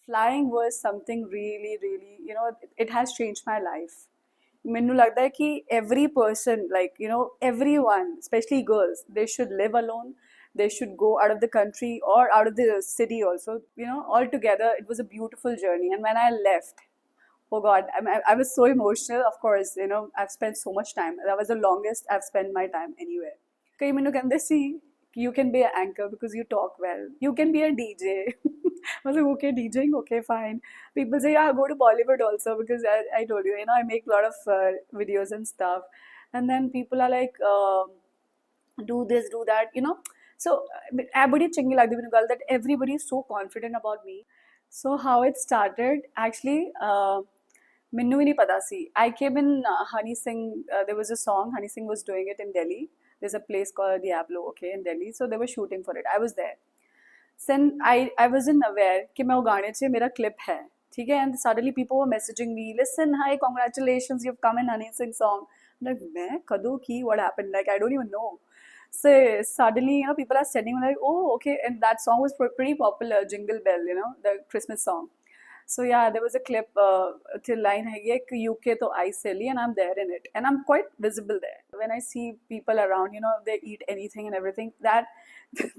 flying was something really, really, it has changed my life. ਮੈਨੂੰ ਲੱਗਦਾ ਹੈ ਕਿ every person, like, everyone, especially girls, they should live alone. They should go out of the country or out of the city also. All together, it was a beautiful journey. And when I left, oh God, I was so emotional. Of course, I've spent so much time. That was the longest I've spent my time anywhere. ਕਈ ਮੈਨੂੰ ਕਹਿੰਦੇ ਸੀ you can be an anchor because you talk well. You can be a DJ. I was like, okay, DJing, okay, fine. People say, yeah, go to Bollywood also because I told you, I make a lot of videos and stuff. And then people are like, do this, do that, So, badi changi lagdi mainu gal that everybody is so confident about me. So, how it started, actually, ਮੈਨੂੰ ਵੀ ਨਹੀਂ ਪਤਾ ਸੀ. I came in Honey Singh. There was a song, Honey Singh was doing it in Delhi. There's a place called Diablo, okay, in Delhi. So they were shooting for it. I was there. Then I wasn't aware कि मैं वो गाने से मेरा clip है, ठीक है? And suddenly people were messaging me, listen, hi, congratulations, you've come in Honey Singh song. I'm like, मैं कदों की? What happened? Like, I don't even know. So suddenly, people are sending me like, oh, okay. And that song was pretty popular, Jingle Bell, the Christmas song. So yeah, there was a clip till line hai UK to I silly, and I'm there in it, and I'm quite visible there. When I see people around, they eat anything and everything, that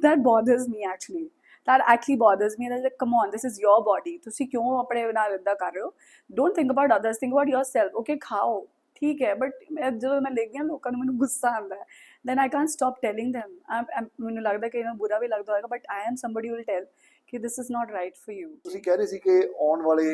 that bothers me actually. That actually bothers me. That's like, come on, this is your body. तुसी क्यों अपने नाल इदा कर रहे हो? Don't think about others. Think about yourself. Okay, खाओ, ठीक है. But जब मैं लेके ना लोगों ने मैंने गुस्सा आंदा है. Then I can't stop telling them. मैंने लगता है कि बुरा भी लगता होगा, but I am somebody who will tell कि this is not right for you. ਤੁਸੀਂ ਕਹਿ ਰਹੇ ਸੀ ਕਿ ਆਉਣ ਵਾਲੇ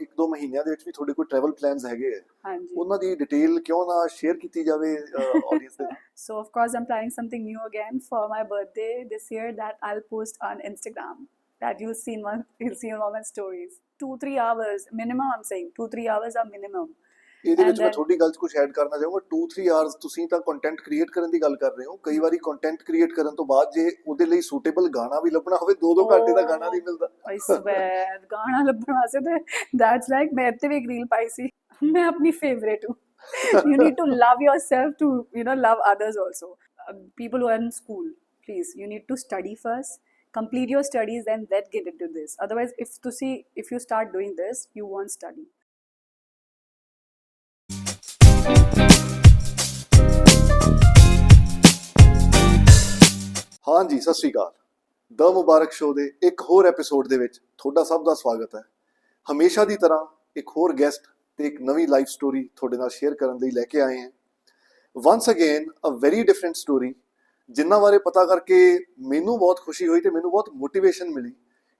1-2 ਮਹੀਨਿਆਂ ਦੇ ਵਿੱਚ ਵੀ ਤੁਹਾਡੇ ਕੋਈ ਟਰੈਵਲ ਪਲਾਨਸ ਹੈਗੇ ਆ। ਹਾਂਜੀ। ਉਹਨਾਂ ਦੀ ਡਿਟੇਲ ਕਿਉਂ ਨਾ ਸ਼ੇਅਰ ਕੀਤੀ ਜਾਵੇ ਆਡੀਅנס ਦੇ ਨਾਲ। So of course I'm planning something new again for my birthday this year that I'll post on Instagram. That you'll see in all my stories. 2-3 hours minimum. I'm saying 2-3 hours are minimum. ਇਹਦੇ ਵਿੱਚ ਮੈਂ ਤੁਹਾਡੀ ਗੱਲ 'ਚ ਕੁਝ add ਕਰਨਾ ਚਾਹੂੰਗਾ। 2-3 hours ਤੁਸੀਂ ਤਾਂ ਕੰਟੈਂਟ ਕ੍ਰੀਏਟ ਕਰਨ ਦੀ ਗੱਲ ਕਰ ਰਹੇ ਹੋ। ਕਈ ਵਾਰੀ ਕੰਟੈਂਟ ਕ੍ਰੀਏਟ ਕਰਨ ਤੋਂ ਬਾਅਦ ਜੇ ਉਹਦੇ ਲਈ ਸੂਟੇਬਲ ਗਾਣਾ ਵੀ ਲੱਭਣਾ ਹੋਵੇ 2-2 ਘੰਟੇ ਦਾ ਗਾਣਾ ਨਹੀਂ ਮਿਲਦਾ। I swear ਗਾਣਾ ਲੱਭਣ ਵਾਸਤੇ ਤੇ that's like ਮੈਂ ਇੱਥੇ ਵੀ ਇੱਕ ਰੀਲ ਪਾਈ ਸੀ, ਮੈਂ ਆਪਣੀ ਫੇਵਰੇਟ ਹੂੰ। You need to love yourself to love others also. People who are in school, please, you need to study first, complete your studies, then get into this. Otherwise, if you start doing this, you won't study. ਹਾਂਜੀ, ਸਤਿ ਸ਼੍ਰੀ ਅਕਾਲ। ਦ ਮੁਬਾਰਕ show ਦੇ ਇੱਕ ਹੋਰ episode ਦੇ ਵਿੱਚ ਤੁਹਾਡਾ ਸਭ ਦਾ ਸਵਾਗਤ ਹੈ। ਹਮੇਸ਼ਾ ਦੀ ਤਰ੍ਹਾਂ ਇੱਕ ਹੋਰ ਗੈਸਟ ਤੇ ਇੱਕ ਨਵੀਂ ਲਾਈਫ ਸਟੋਰੀ ਤੁਹਾਡੇ ਨਾਲ ਸ਼ੇਅਰ ਕਰਨ ਲਈ ਲੈ ਕੇ ਆਏ ਹਾਂ। Once again a very different story, ਜਿਨ੍ਹਾਂ ਬਾਰੇ ਪਤਾ ਕਰਕੇ ਮੈਨੂੰ ਬਹੁਤ ਖੁਸ਼ੀ ਹੋਈ ਤੇ ਮੈਨੂੰ ਬਹੁਤ ਮੋਟੀਵੇਸ਼ਨ ਮਿਲੀ,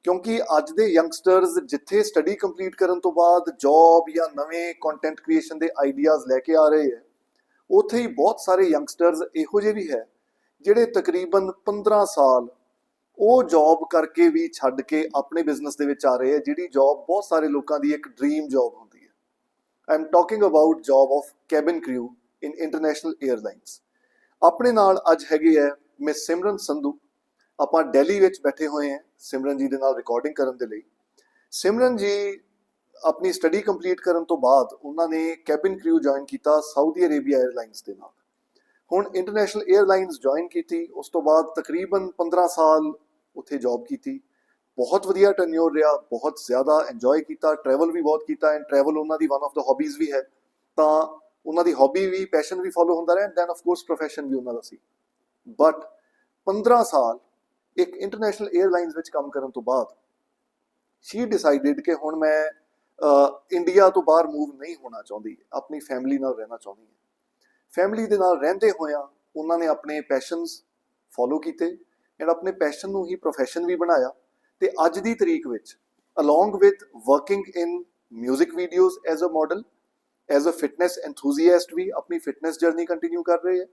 ਕਿਉਂਕਿ ਅੱਜ ਦੇ ਯੰਗਸਟਰਸ ਜਿੱਥੇ ਸਟੱਡੀ ਕੰਪਲੀਟ ਕਰਨ ਤੋਂ ਬਾਅਦ ਜੌਬ ਜਾਂ ਨਵੇਂ ਕੰਟੈਂਟ ਕ੍ਰੀਏਸ਼ਨ ਦੇ ਆਈਡੀਆਜ਼ ਲੈ ਕੇ ਆ ਰਹੇ ਹੈ, ਉੱਥੇ ਹੀ ਬਹੁਤ ਸਾਰੇ ਯੰਗਸਟਰਸ ਇਹੋ ਜਿਹੇ ਵੀ ਹੈ ਜਿਹੜੇ ਤਕਰੀਬਨ 15 ਸਾਲ ਉਹ ਜੌਬ ਕਰਕੇ ਵੀ ਛੱਡ ਕੇ ਆਪਣੇ ਬਿਜ਼ਨਸ ਦੇ ਵਿੱਚ ਆ ਰਹੇ ਹੈ, ਜਿਹੜੀ ਜੌਬ ਬਹੁਤ ਸਾਰੇ ਲੋਕਾਂ ਦੀ ਇੱਕ ਡ੍ਰੀਮ ਜੌਬ ਹੁੰਦੀ ਹੈ। I am talking about job of cabin crew in international airlines. ਆਪਣੇ ਨਾਲ ਅੱਜ ਹੈਗੇ ਹੈ ਮਿਸ ਸਿਮਰਨ ਸੰਧੂ। ਆਪਾਂ ਦਿੱਲੀ ਵਿੱਚ ਬੈਠੇ ਹੋਏ ਹਾਂ ਸਿਮਰਨ ਜੀ ਦੇ ਨਾਲ ਰਿਕਾਰਡਿੰਗ ਕਰਨ ਦੇ ਲਈ। ਸਿਮਰਨ ਜੀ ਆਪਣੀ ਸਟੱਡੀ ਕੰਪਲੀਟ ਕਰਨ ਤੋਂ ਬਾਅਦ ਉਹਨਾਂ ਨੇ ਕੈਬਿਨ ਕ੍ਰਿਊ ਜੁਆਇਨ ਕੀਤਾ ਸਾਊਦੀ ਅਰੇਬੀਆ ਏਅਰਲਾਈਨਸ ਦੇ ਨਾਲ। ਹੁਣ ਇੰਟਰਨੈਸ਼ਨਲ ਏਅਰਲਾਈਨਸ ਜੁਆਇਨ ਕੀਤੀ, ਉਸ ਤੋਂ ਬਾਅਦ ਤਕਰੀਬਨ 15 ਸਾਲ ਉੱਥੇ ਜੌਬ ਕੀਤੀ। ਬਹੁਤ ਵਧੀਆ ਟੈਨਿਓਰ ਰਿਹਾ, ਬਹੁਤ ਜ਼ਿਆਦਾ ਇੰਜੋਏ ਕੀਤਾ, ਟਰੈਵਲ ਵੀ ਬਹੁਤ ਕੀਤਾ, ਐਂਡ ਟਰੈਵਲ ਉਹਨਾਂ ਦੀ ਵਨ ਆਫ ਦਾ ਹੌਬੀਜ਼ ਵੀ ਹੈ। ਤਾਂ ਉਹਨਾਂ ਦੀ ਹੌਬੀ ਵੀ, ਪੈਸ਼ਨ ਵੀ ਫੋਲੋ ਹੁੰਦਾ ਰਿਹਾ, and then of course profession ਵੀ ਉਹਨਾਂ ਦਾ ਸੀ। ਬਟ 15 ਸਾਲ ਇੱਕ ਇੰਟਰਨੈਸ਼ਨਲ ਏਅਰਲਾਈਨਸ ਵਿੱਚ ਕੰਮ ਕਰਨ ਤੋਂ ਬਾਅਦ ਸ਼ੀ ਡਿਸਾਈਡਡ ਕਿ ਹੁਣ ਮੈਂ ਇੰਡੀਆ ਤੋਂ ਬਾਹਰ ਮੂਵ ਨਹੀਂ ਹੋਣਾ ਚਾਹੁੰਦੀ, ਆਪਣੀ ਫੈਮਿਲੀ ਨਾਲ ਰਹਿਣਾ ਚਾਹੁੰਦੀ ਹੈ। ਫੈਮਿਲੀ ਦੇ ਨਾਲ ਰਹਿੰਦੇ ਹੋਇਆਂ ਉਹਨਾਂ ਨੇ ਆਪਣੇ ਪੈਸ਼ਨਸ ਫੋਲੋ ਕੀਤੇ ਐਂਡ ਆਪਣੇ ਪੈਸ਼ਨ ਨੂੰ ਹੀ ਪ੍ਰੋਫੈਸ਼ਨ ਵੀ ਬਣਾਇਆ। ਤੇ ਅੱਜ ਦੀ ਤਰੀਕ ਵਿੱਚ along with working in music videos as a model, as a fitness enthusiast ਵੀ ਆਪਣੀ ਫਿਟਨੈਸ ਜਰਨੀ ਕੰਟੀਨਿਊ ਕਰ ਰਹੇ ਹੈ,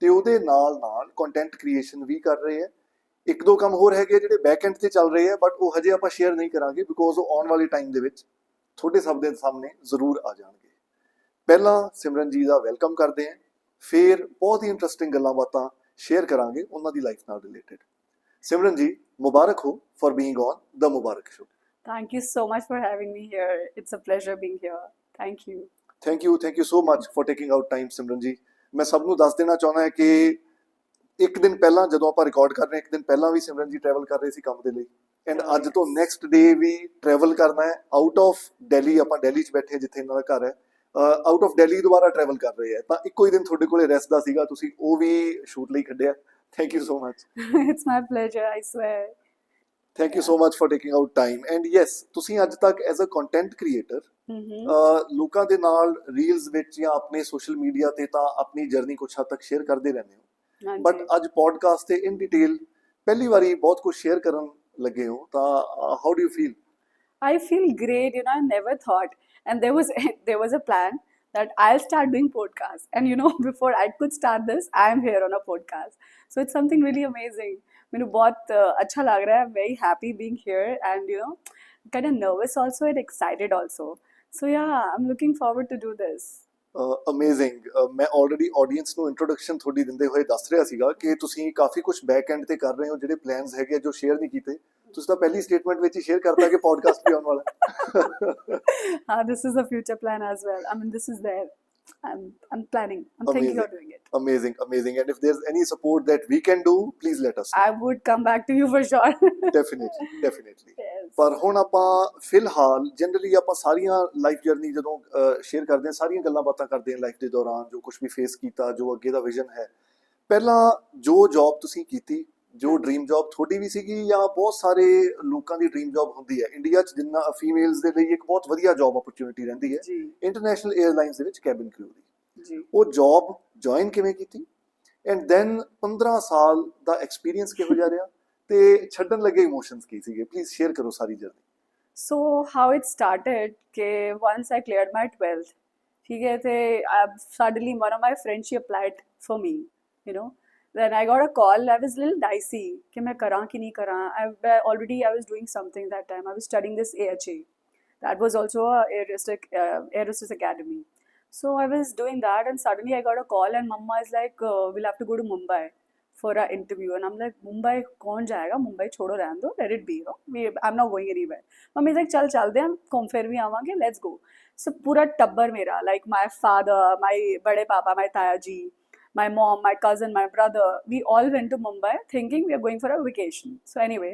ਤੇ ਉਹਦੇ ਨਾਲ ਨਾਲ ਕੰਟੈਂਟ ਕ੍ਰੀਏਸ਼ਨ ਵੀ ਕਰ ਰਹੇ ਹੈ। 1-2 ਕੰਮ ਹੋਰ ਹੈਗੇ ਜਿਹੜੇ ਬੈਕ ਐਂਡ ਤੇ ਚੱਲ ਰਹੇ ਹੈ, ਬਟ ਉਹ ਹਜੇ ਆਪਾਂ ਸ਼ੇਅਰ ਨਹੀਂ ਕਰਾਂਗੇ ਬਿਕੋਜ਼ ਉਹ ਆਉਣ ਵਾਲੇ ਟਾਈਮ ਦੇ ਵਿੱਚ ਤੁਹਾਡੇ ਸਭ ਦੇ ਸਾਹਮਣੇ ਜ਼ਰੂਰ ਆ ਜਾਣਗੇ। ਪਹਿਲਾਂ ਸਿਮਰਨ ਜੀ ਦਾ ਵੈਲਕਮ ਕਰਦੇ ਹਾਂ, ਫਿਰ ਬਹੁਤ ਹੀ ਇੰਟਰਸਟਿੰਗ ਗੱਲਾਂ ਬਾਤਾਂ ਸ਼ੇਅਰ ਕਰਾਂਗੇ ਉਹਨਾਂ ਦੀ ਲਾਈਫ ਨਾਲ ਰਿਲੇਟਡ। ਸਿਮਰਨ ਜੀ, ਮੁਬਾਰਕ ਹੋ for being on the Mubarak show. Thank you so much for having me here. It's a pleasure being here. Thank you. Thank you so much for taking out time, ਸਿਮਰਨ ਜੀ। ਮੈਂ ਸਭ ਨੂੰ ਦੱਸ ਦੇਣਾ ਚਾਹੁੰਦਾ ਹਾਂ ਕਿ ਇੱਕ ਦਿਨ ਪਹਿਲਾਂ ਜਦੋਂ ਆਪਾਂ ਰਿਕਾਰਡ ਕਰ ਰਹੇ ਹਾਂ, ਇੱਕ ਦਿਨ ਪਹਿਲਾਂ ਵੀ ਸਿਮਰਨ ਜੀ ਟਰੈਵਲ ਕਰ ਰਹੇ ਸੀ ਕੰਮ ਦੇ ਲਈ, ਐਂਡ Oh, ਅੱਜ ਤੋਂ yes. ਨੈਕਸਟ ਡੇ ਵੀ ਟਰੈਵਲ ਕਰਨਾ ਹੈ ਆਊਟ ਆਫ ਦਿੱਲੀ। ਆਪਾਂ ਦਿੱਲੀ 'ਚ ਬੈਠੇ ਜਿੱਥੇ ਇਹਨਾਂ ਦਾ ਘਰ ਹੈ, ਆਊਟ ਆਫ ਦਿੱਲੀ ਦੁਬਾਰਾ ਟਰੈਵਲ ਕਰ ਰਹੇ ਹੈ, ਤਾਂ ਇੱਕੋ ਹੀ ਦਿਨ ਤੁਹਾਡੇ ਕੋਲੇ ਰੈਸਟ ਦਾ ਸੀਗਾ, ਤੁਸੀਂ ਉਹ ਵੀ ਸ਼ੂਟ ਲਈ ਕੱਢਿਆ। Thank you so much. It's my pleasure, I swear. Thank you Yeah. So much for taking out time. And yes, ਤੁਸੀਂ ਅੱਜ ਤੱਕ as a content creator Mm-hmm. ਲੋਕਾਂ ਦੇ ਨਾਲ ਰੀਲਸ ਵਿੱਚ ਜਾਂ ਆਪਣੇ ਸੋਸ਼ਲ ਮੀਡੀਆ ਤੇ ਤਾਂ ਆਪਣੀ ਜਰਨੀ ਕੁਛ ਹੱਦ ਤੱਕ ਸ਼ੇਅਰ ਕਰਦੇ ਰਹਿੰਦੇ ਹੋ, ਬਟ Anji. ਅੱਜ ਪੋਡਕਾਸਟ ਤੇ ਇਨ ਡਿਟੇਲ ਪਹਿਲੀ ਵਾਰੀ ਬਹੁਤ ਕੁਝ ਸ਼ੇਅਰ ਕਰਨ ਲੱਗੇ ਹੋ, ਤਾਂ how do you feel? I feel great. I never thought, and there was there was a plan that I'll start doing podcasts. And before I could start this, I am here on a podcast. So it's something really amazing. मुझे बहुत अच्छा लग रहा है. I'm very happy being here, and kind of nervous also and excited also. So yeah, I'm looking forward to do this. Amazing. ਮੈਂ already audience ਨੂੰ introduction ਤੁਹਾਡੀ ਦਿੰਦੇ ਹੋਏ ਦੱਸ ਰਿਹਾ ਸੀਗਾ ਕਿ ਤੁਸੀਂ ਕਾਫੀ ਕੁਝ ਬੈਕ ਐਂਡ ਤੇ ਕਰ ਰਹੇ ਹੋ, ਜਿਹੜੇ ਪਲਾਨਸ ਹੈਗੇ ਆ ਜੋ ਸ਼ੇਅਰ ਨਹੀਂ ਕੀਤੇ, ਤੁਸੀਂ ਤਾਂ ਪਹਿਲੀ ਸਟੇਟਮੈਂਟ ਵਿੱਚ ਹੀ ਸ਼ੇਅਰ ਕਰਤਾ ਕਿ ਪੋਡਕਾਸਟ ਵੀ ਆਉਣ ਵਾਲਾ ਹੈ। This is a future plan as well. I mean, this is there. I'm planning. I'm thinking of doing it. Amazing, amazing. And if there's any support that we can do, please let us know. I would come back to you for sure. Definitely, definitely. Yes. ਪਰ ਹੁਣ ਆਪਾਂ ਫਿਲਹਾਲ generally ਆਪਾਂ ਸਾਰੀਆਂ life journey ਜਦੋਂ share ਕਰਦੇ ਹਾਂ, ਸਾਰੀਆਂ ਗੱਲਾਂ ਬਾਤਾਂ ਕਰਦੇ ਹਾਂ ਲਾਈਫ ਦੇ ਦੌਰਾਨ, ਜੋ ਕੁਝ ਵੀ ਫੇਸ ਕੀਤਾ, ਜੋ ਅੱਗੇ ਦਾ ਵਿਜ਼ਨ ਹੈ। ਪਹਿਲਾਂ ਜੋ ਜੌਬ ਤੁਸੀਂ ਕੀਤੀ, ਜੋ ਡ੍ਰੀਮ ਜੌਬ ਤੁਹਾਡੀ ਵੀ ਸੀਗੀ, ਜਾਂ ਬਹੁਤ ਸਾਰੇ ਲੋਕਾਂ ਦੀ ਡ੍ਰੀਮ ਜੌਬ ਹੁੰਦੀ ਹੈ ਇੰਡੀਆ 'ਚ, ਜਿੰਨਾ ਫੀਮੇਲਸ ਦੇ ਲਈ ਇੱਕ ਬਹੁਤ ਵਧੀਆ ਜੌਬ ਅਪਰਚੁਨਿਟੀ ਰਹਿੰਦੀ ਹੈ ਜੀ ਇੰਟਰਨੈਸ਼ਨਲ 에ਅਰਲਾਈਨਸ ਦੇ ਵਿੱਚ ਕੈਬਿਨ ਕਰੂ ਦੀ। ਜੀ ਉਹ ਜੌਬ ਜੁਆਇਨ ਕਿਵੇਂ ਕੀਤੀ, ਐਂਡ ਦੈਨ 15 ਸਾਲ ਦਾ ਐਕਸਪੀਰੀਅੰਸ ਕਿਹੋ ਜਿਹਾ ਰਿਹਾ, ਤੇ ਛੱਡਣ ਲੱਗੇ ਇਮੋਸ਼ਨਸ ਕੀ ਸੀਗੇ? ਪਲੀਜ਼ ਸ਼ੇਅਰ ਕਰੋ ਸਾਰੀ journey. So how it started कि once I cleared my 12th, ठीक है थे suddenly one of my friends she applied for me, you know. Then I got a call. I was a little dicey कि मैं करा कि नहीं करा. Already I was doing something that time. I was studying this AHA. That was also a aerospace academy. So I was doing that, and suddenly I got a call, and Mama is like, "We'll have to go to Mumbai for an interview." And I'm like, "Mumbai कौन जाएगा? Mumbai छोड़ो, रहने दो, let it be. I'm not going anywhere." Mummy is like, "चल चलते हैं, घूम फिर भी आवांगे, let's go." So पूरा टब्बर मेरा, like my father, my बड़े पापा, my ताया जी, my mom, my cousin, my brother, we all went to Mumbai thinking we are going for a vacation. So anyway,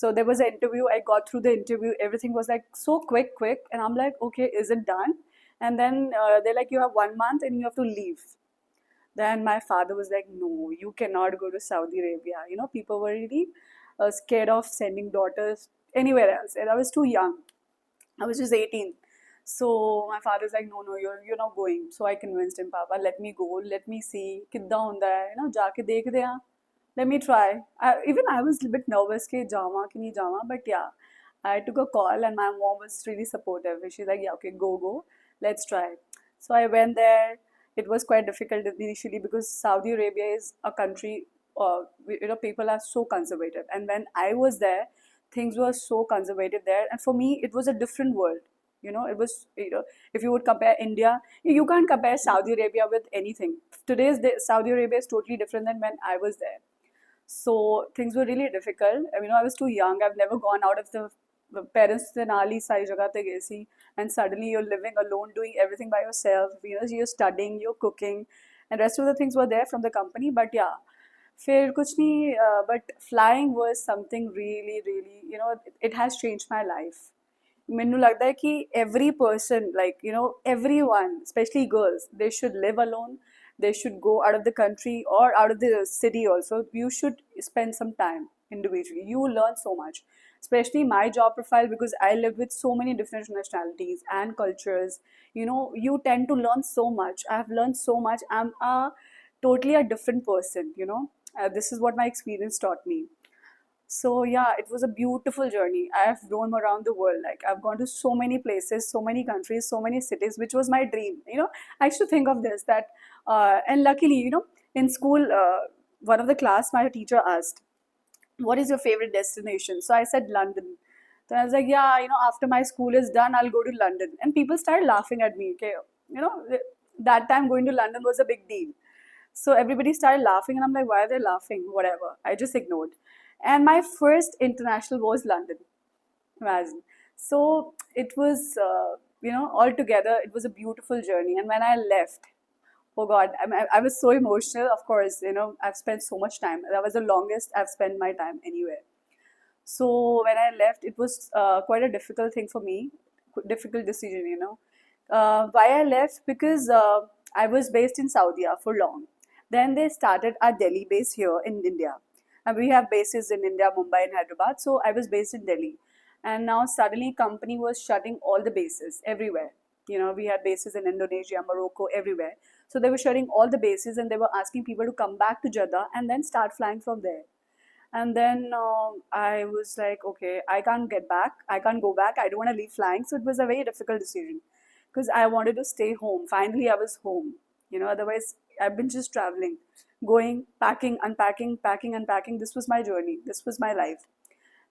so there was an interview. I got through the interview. Everything was like so quick, and I'm like, "Okay, is it done?" And then they're like, "You have 1 month and you have to leave." Then my father was like, "No, you cannot go to Saudi Arabia." People were really scared of sending daughters anywhere else. And I was too young. I was just 18. So my father's like, "No, no, you're not going." So I convinced him, "Papa, let me go. Let me see. किद्दां होंदा है, जाके देखते हैं. Let me try." Even I was a bit nervous कि जावा कि नहीं जावा, but yeah, I took a call and my mom was really supportive. She's like, "Yeah, okay, go. Let's try." So I went there. It was quite difficult initially because Saudi Arabia is a country, people are so conservative. And when I was there, things were so conservative there. And for me, it was a different world. It was, if you would compare India, you can't compare Saudi Arabia with anything. Today's Saudi Arabia is totally different than when I was there. So things were really difficult. I was too young. I've never gone out of the parents से नाल ही सारी जगह पे गई सी, and suddenly you're living alone, doing everything by yourself. You're studying, you're cooking, and rest of the things were there from the company. But yeah, फिर कुछ नहीं. But flying was something really, really, it has changed my life. ਮੈਨੂੰ ਲੱਗਦਾ ਹੈ ਕਿ every person, like everyone, especially girls, they should live alone. They should go out of the country or out of the city also. You should spend some time individually. You will learn so much, especially my job profile, because I live with so many different nationalities and cultures. You tend to learn so much. I have learned so much. I'm totally a different person. This is what my experience taught me. So yeah, it was a beautiful journey. I have roamed around the world. Like, I've gone to so many places, so many countries, so many cities, which was my dream. I used to think of this, that and luckily, in school, one of the class, my teacher asked, "What is your favorite destination?" So I said London. So I was like, "Yeah, after my school is done, I'll go to London." And people started laughing at me. Okay, that time going to London was a big deal. So everybody started laughing, and I'm like, "Why are they laughing?" Whatever. I just ignored. And my first international was London. Imagine. So it was, altogether, it was a beautiful journey. And when I left, oh God, I was so emotional. Of course, I've spent so much time. That was the longest I've spent my time anywhere. So when I left, it was quite a difficult thing for me, difficult decision, you know. Why I left? Because I was based in Saudi for long. Then they started our Delhi base here in India. And we have bases in India, Mumbai and Hyderabad. So I was based in Delhi. And now suddenly company was shutting all the bases everywhere. You know, we had bases in Indonesia, Morocco, everywhere. So they were shutting all the bases and they were asking people to come back to Jeddah and then start flying from there. And then I was like, okay, I can't get back. I can't go back. I don't want to leave flying. So it was a very difficult decision because I wanted to stay home. Finally, I was home. You know, otherwise, I've been just traveling, going, packing, unpacking, packing, unpacking. This was my journey. This was my life.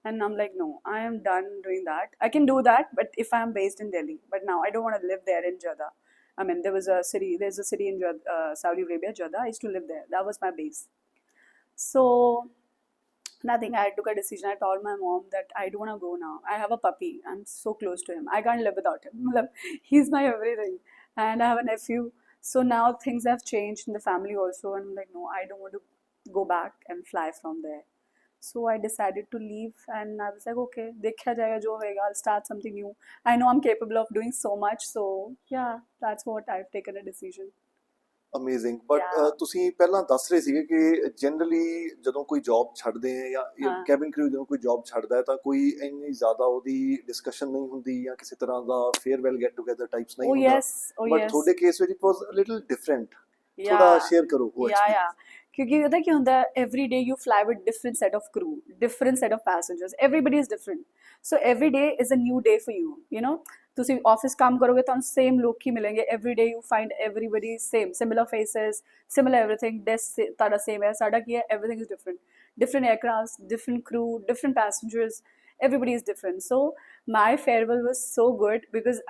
And I'm like, no, I am done doing that. I can do that, but if I'm based in Delhi. But now I don't want to live there in Jeddah. I mean, there's a city in Jeddah, Saudi Arabia, Jeddah. I used to live there. That was my base. So nothing. I took a decision. I told my mom that I don't want to go now. I have a puppy. I'm so close to him. I can't live without him. He's my everything. And I have a nephew. So now things have changed in the family also. And I'm like, no, I don't want to go back and fly from there. So I decided to leave and I was like, okay, देखा जाएगा जो होएगा, I'll start something new. I know I'm capable of doing so much. So yeah, that's what I've taken a decision. Amazing but Yeah. ਤੁਸੀਂ ਪਹਿਲਾਂ ਦੱਸ ਰਹੇ ਸੀਗੇ ਕਿ ਜਨਰਲੀ ਜਦੋਂ ਕੋਈ ਜੌਬ ਛੱਡਦੇ ਆ ਜਾਂ ਹਾਂ। ਕੈਬਿਨ ਕਰੂ ਜਦੋਂ ਕੋਈ ਜੌਬ ਛੱਡਦਾ ਹੈ ਤਾਂ ਕੋਈ ਇੰਨੀ ਜ਼ਿਆਦਾ ਉਹਦੀ ਡਿਸਕਸ਼ਨ ਨਹੀਂ ਹੁੰਦੀ ਜਾਂ ਕਿਸੇ ਤਰ੍ਹਾਂ ਦਾ ਫੇਅਰਵੈਲ ਗੈਟ ਟੂਗੇਦਰ ਟਾਈਪਸ ਨਹੀਂ Oh ਹੁੰਦਾ yes, oh ਬਟ yes. ਤੁਹਾਡੇ ਕੇਸ ਵਿੱਚ it was a little different ਥੋੜਾ Yeah. ਸ਼ੇਅਰ ਕਰੋ ਉਹ Yeah, yeah. ਐਕਸਪੀਰੀਅੰਸ क्योंकि पता क्या होता है, every day you fly with different set of crew, different set of passengers. Everybody is different. So every day is a new day for you. You know, ਤੁਸੀਂ office ਕੰਮ ਕਰੋਗੇ ਤੁਹਾਨੂੰ same ਲੋਕ ਹੀ ਮਿਲेंगे. Every day you find everybody same, similar faces, similar everything. Desk ਤੁਹਾਡਾ same ਹੈ, ਸਾਡਾ ਕੀ ਹੈ, everything is different. Different aircrafts, different crew, different passengers. Everybody is different. So my farewell was so good because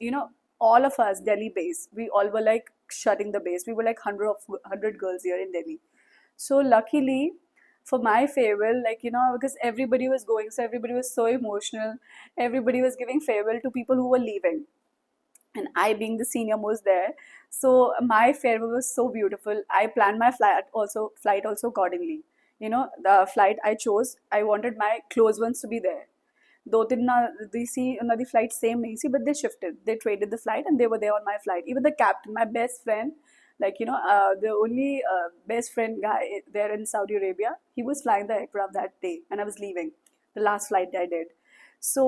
you know, all of us Delhi base, we all were like shutting the base. We were like 100 girls here in Delhi. So luckily for my farewell, like, you know, because everybody was going, so everybody was so emotional. Everybody was giving farewell to people who were leaving. And I, being the senior most there, so my farewell was so beautiful. I planned my flight also accordingly. You know, the flight I chose, I wanted my close ones to be there. ਦੋ ਤਿੰਨ ਦੀ ਸੀ ਉਹਨਾਂ ਦੀ flight same ਨਹੀਂ ਸੀ, but they shifted, they traded the flight and they were there on my flight. Even the captain, my best friend, like, you know, the only best friend guy there in Saudi Arabia, he was flying the aircraft that day and I was leaving the last flight I did. So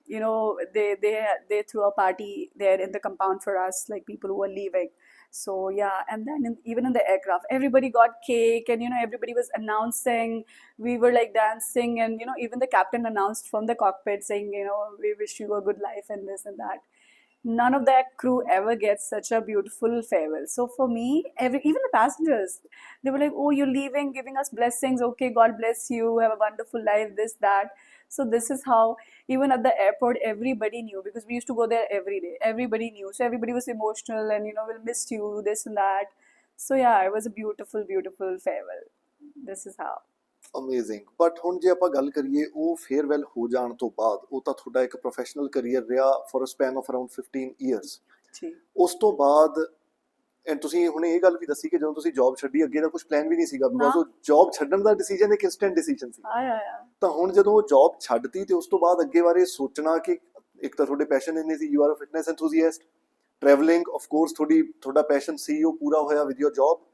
you know, they threw a party there in the compound for us, like people who were leaving. So yeah, and then even in the aircraft, everybody got cake, and you know, everybody was announcing. We were like dancing, and you know, even the captain announced from the cockpit saying, you know, we wish you a good life and this and that. None of that crew ever gets such a beautiful farewell. So for me, even the passengers, they were like, oh, you're leaving, giving us blessings. Okay, God bless you, have a wonderful life, this, that. So this is how, even at the airport, everybody knew, because we used to go there every day. Everybody knew. So everybody was emotional and, you know, we'll miss you, this and that. So yeah, it was a beautiful, beautiful farewell. This is how. Amazing but ਹੁਣ ਜੇ ਆਪਾਂ ਗੱਲ ਕਰੀਏ ਉਹ farewell ਹੋ ਜਾਣ ਤੋਂ ਬਾਅਦ ਉਹ ਤਾਂ ਤੁਹਾਡਾ ਇੱਕ ਪ੍ਰੋਫੈਸ਼ਨਲ ਕਰੀਅਰ ਰਿਹਾ for a span of around 15 years ਜੀ। ਉਸ ਤੋਂ ਬਾਅਦ ਐਂਡ ਤੁਸੀਂ ਹੁਣ ਇਹ ਗੱਲ ਵੀ ਦੱਸੀ ਕਿ ਜਦੋਂ ਤੁਸੀਂ ਜੌਬ ਛੱਡੀ ਅੱਗੇ ਦਾ ਕੁਝ ਪਲਾਨ ਵੀ ਨਹੀਂ ਸੀਗਾ ਬਿਕੋਜ਼ ਉਹ ਜੌਬ ਛੱਡਣ ਦਾ ਡਿਸੀਜਨ ਇੱਕ ਇਨਸਟੈਂਟ ਡਿਸੀਜਨ ਸੀ ਆਇਆ ਤਾਂ ਹੁਣ ਜਦੋਂ ਉਹ ਜੌਬ ਛੱਡਤੀ ਤੇ ਉਸ ਤੋਂ ਬਾਅਦ ਅੱਗੇ ਬਾਰੇ ਸੋਚਣਾ ਕਿ ਇੱਕ ਤਾਂ ਤੁਹਾਡੇ ਪੈਸ਼ਨ ਇੰਨੇ ਸੀ you are a fitness enthusiast travelling of course ਤੁਹਾਡਾ ਪੈਸ਼ਨ ਸੀ ਉਹ ਪੂਰਾ ਹੋਇਆ ਵਿਦ ਯੋਰ ਜੌਬ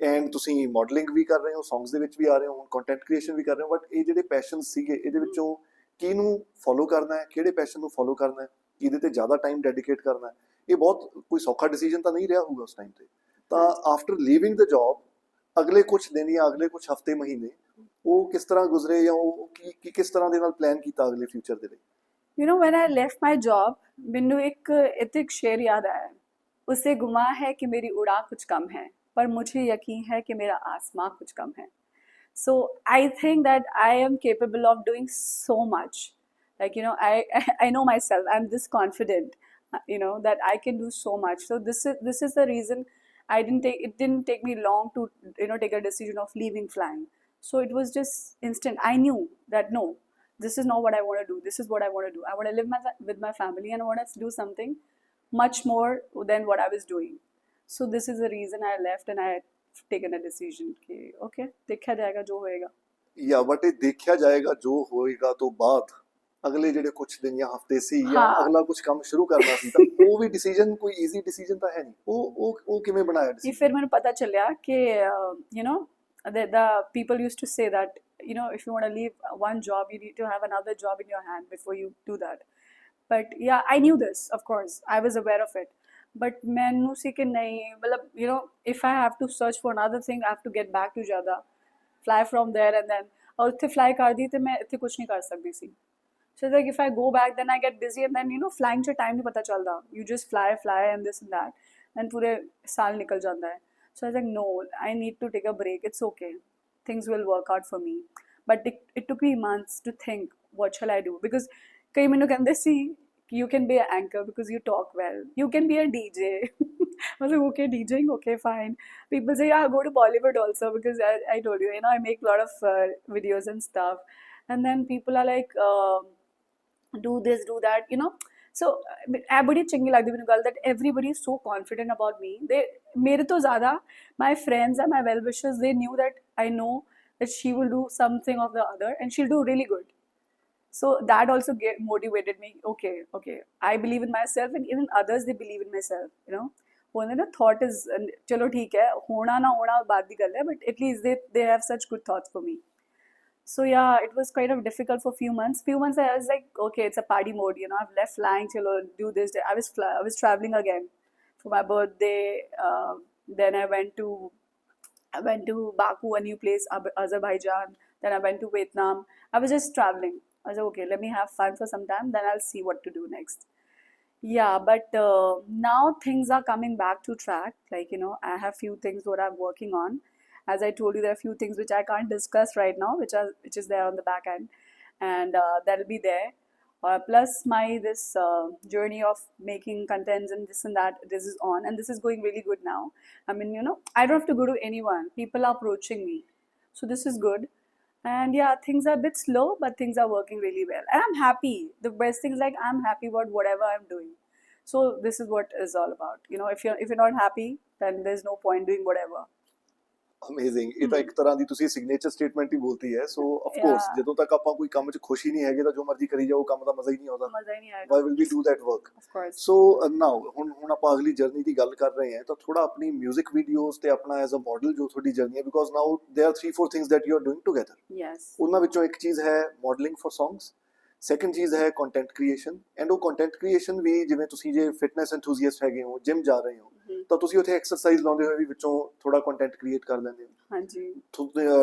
ਐਂਡ ਤੁਸੀਂ ਮਾਡਲਿੰਗ ਵੀ ਕਰ ਰਹੇ ਹੋ ਸੌਂਗਸ ਦੇ ਵਿੱਚ ਵੀ ਆ ਰਹੇ ਹੋ ਹੁਣ ਕੰਟੈਂਟ ਕ੍ਰੀਏਸ਼ਨ ਵੀ ਕਰ ਰਹੇ ਹੋ ਬਟ ਇਹ ਜਿਹੜੇ ਪੈਸ਼ਨ ਸੀਗੇ ਇਹਦੇ ਵਿੱਚੋਂ ਕਿਹਨੂੰ ਫੋਲੋ ਕਰਨਾ ਹੈ ਕਿਹੜੇ ਪੈਸ਼ਨ ਨੂੰ ਫੋਲੋ ਕਰਨਾ ਹੈ ਕਿਹਦੇ ਤੇ ਜ਼ਿਆਦਾ ਟਾਈਮ ਡੈਡੀਕੇਟ ਕਰਨਾ ਹੈ ਇਹ ਬਹੁਤ ਕੋਈ ਸੌਖਾ ਡਿਸੀਜਨ ਤਾਂ ਨਹੀਂ ਰਿਹਾ ਹੋਊਗਾ ਉਸ ਟਾਈਮ ਤੇ ਤਾਂ ਆਫਟਰ ਲੀਵਿੰਗ ਦ ਜੌਬ ਅਗਲੇ ਕੁਝ ਦਿਨ ਜਾਂ ਅਗਲੇ ਕੁਝ ਹਫ਼ਤੇ ਮਹੀਨੇ ਉਹ ਕਿਸ ਤਰ੍ਹਾਂ ਗੁਜ਼ਰੇ ਜਾਂ ਉਹ ਕੀ ਕਿਸ ਤਰ੍ਹਾਂ ਦੇ ਨਾਲ ਪਲਾਨ ਕੀਤਾ ਅਗਲੇ ਫਿਊਚਰ ਦੇ ਲਈ You know, when I left my job, ਮੈਨੂੰ ਇੱਕ शेर याद आया, उसे गुमा है कि मेरी उड़ा कुछ कम है, पर मुझे यकीन है कि मेरा आसमां कुछ कम है. So I think that I am capable of doing so much. Like, you know, I know myself. I'm this confident, you know, that I can do so much. So this is the reason it didn't take me long to, you know, take a decision of leaving flying. So it was just instant. I knew that no, this is not what I want to do. This is what I want to do. I want to live with my family and I want to do something much more than what I was doing. So this is the reason I left and I had taken a decision कि okay, देखा जाएगा जो होएगा. ਜਾਂ but ਇਹ ਦੇਖਿਆ ਜਾਏਗਾ ਜੋ ਹੋਏਗਾ ਤੋਂ ਬਾਅਦ ਅਗਲੇ ਜਿਹੜੇ ਕੁਝ ਦਿਨ ਜਾਂ ਹਫਤੇ ਸੀ ਜਾਂ ਹਾਂ ਅਗਲਾ ਕੁਝ ਕੰਮ ਸ਼ੁਰੂ ਕਰਨਾ ਸੀ ਤਾਂ ਉਹ ਵੀ ਡਿਸੀਜਨ ਕੋਈ ਈਜ਼ੀ ਡਿਸੀਜਨ ਤਾਂ ਹੈ ਨਹੀਂ ਉਹ ਕਿਵੇਂ ਬਣਾਇਆ ये ਡਿਸੀਜਨ फिर मैंने पता चलिया कि you know the people used to say that if you want to leave one job you need to have another job in your hand before you do that. But yeah, I knew this, of course I was aware of it, but मैंने सी कि नहीं मतलब if I have to search for another thing I have to get back to Jeddah, fly from there and then और उत्थे fly कर दी तो मैं इत्थे कुछ नहीं कर सकती सी. So it's like if I go back, then I get busy, and then flying से time नहीं पता चलता. You just fly and this and that, and पूरे साल निकल जाता है. So I was like, no, I need to take a break. It's okay. Things will work out for me. But it took me months to think, what shall I do? Because कई मैंने कहते सी you can be an anchor because you talk well. You can be a DJ. I was like, okay, DJing, okay, fine. People say, yeah, go to Bollywood also because I told you, I make a lot of videos and stuff. And then people are like, do this, do that. So ਇਹ ਬੜੀ ਚੰਗੀ ਲੱਗਦੀ ਮੈਨੂੰ ਗੱਲ that everybody is so confident about me. They ਮੇਰੇ ਤੋਂ ਜ਼ਿਆਦਾ my friends and my well wishers, they knew that I know that she will do something of the other and she'll do really good. So that also motivated me. Okay, I believe in myself and even others, they believe in myself. ਉਹਨੇ ਨਾ thought is ਚਲੋ ਠੀਕ ਹੈ ਹੋਣਾ ਨਾ ਹੋਣਾ ਬਾਅਦ ਦੀ ਗੱਲ ਹੈ, but at least they have such good thoughts for me. So yeah, it was kind of difficult for few months. I was like, okay, it's a party mode. I've left flying, chalo, do this. I was traveling again for my birthday. Then I went to Baku, a new place, Azerbaijan. Then I went to Vietnam. I was just traveling. I was like, okay, let me have fun for some time. Then I'll see what to do next. Yeah, but now things are coming back to track. Like, I have few things what I'm working on. As I told you, there are a few things which I can't discuss right now, which is there on the back end, and that'll be there. Plus, my this journey of making contents and this and that, this is on, and this is going really good now. I mean, I don't have to go to anyone. People are approaching me, so this is good. And yeah, things are a bit slow, but things are working really well, and I'm happy. The best thing is like I'm happy about whatever I'm doing. So this is what is all about. If you're not happy, then there's no point doing whatever. Amazing ਇਹ ਤਾਂ ਇੱਕ ਤਰ੍ਹਾਂ ਦੀ ਤੁਸੀਂ signature statement ਹੀ ਬੋਲਤੀ ਹੈ ਸੋ of course Yeah, ਜਦੋਂ ਤੱਕ ਆਪਾਂ ਕੋਈ ਕੰਮ 'ਚ ਖੁਸ਼ੀ ਨਹੀਂ ਹੈਗੇ ਤਾਂ ਜੋ ਮਰਜ਼ੀ ਕਰੀ ਜਾਓ ਕੰਮ ਦਾ ਮਜ਼ਾ ਹੀ ਨਹੀਂ ਆਉਂਦਾ मजा ही नहीं आएगा. Why will we do that work Of course. So now ਹੁਣ ਆਪਾਂ ਅਗਲੀ ਜਰਨੀ ਦੀ ਗੱਲ ਕਰ ਰਹੇ ਹਾਂ ਤਾਂ ਥੋੜਾ ਆਪਣੀ 뮤직 ਵੀਡੀਓਜ਼ ਤੇ ਆਪਣਾ ਐਜ਼ ਅ ਮਾਡਲ ਜੋ ਤੁਹਾਡੀ ਜਰਨੀ ਹੈ because now there are 3-4 things that you are doing together Yes. ਉਹਨਾਂ ਵਿੱਚੋਂ ਇੱਕ ਚੀਜ਼ ਹੈ ਮਾਡਲਿੰਗ ਫॉर ਸੌਂਗਸ ਸੈਕੰਡ ਚੀਜ਼ ਹੈ ਕੰਟੈਂਟ ਕ੍ਰੀਏਸ਼ਨ ਐਂਡ ਉਹ ਕੰਟੈਂਟ ਕ੍ਰੀਏਸ਼ਨ ਵੀ ਜਿਵੇਂ ਤੁਸੀਂ ਜੇ ਫਿਟਨੈਸ ਐਂਥੂਸੀਅਸਟ ਹੈਗੇ ਹੋ ਜਿਮ ਜਾ ਰਹੇ ਹੋ Mhm. ਤਾਂ ਤੁਸੀਂ ਉੱਥੇ ਐਕਸਰਸਾਈਜ਼ ਲਾਉਂਦੇ ਹੋਏ ਵੀ ਵਿੱਚੋਂ ਥੋੜਾ ਕੰਟੈਂਟ ਕ੍ਰੀਏਟ ਕਰ ਲੈਂਦੇ ਹੋ हाँ जी.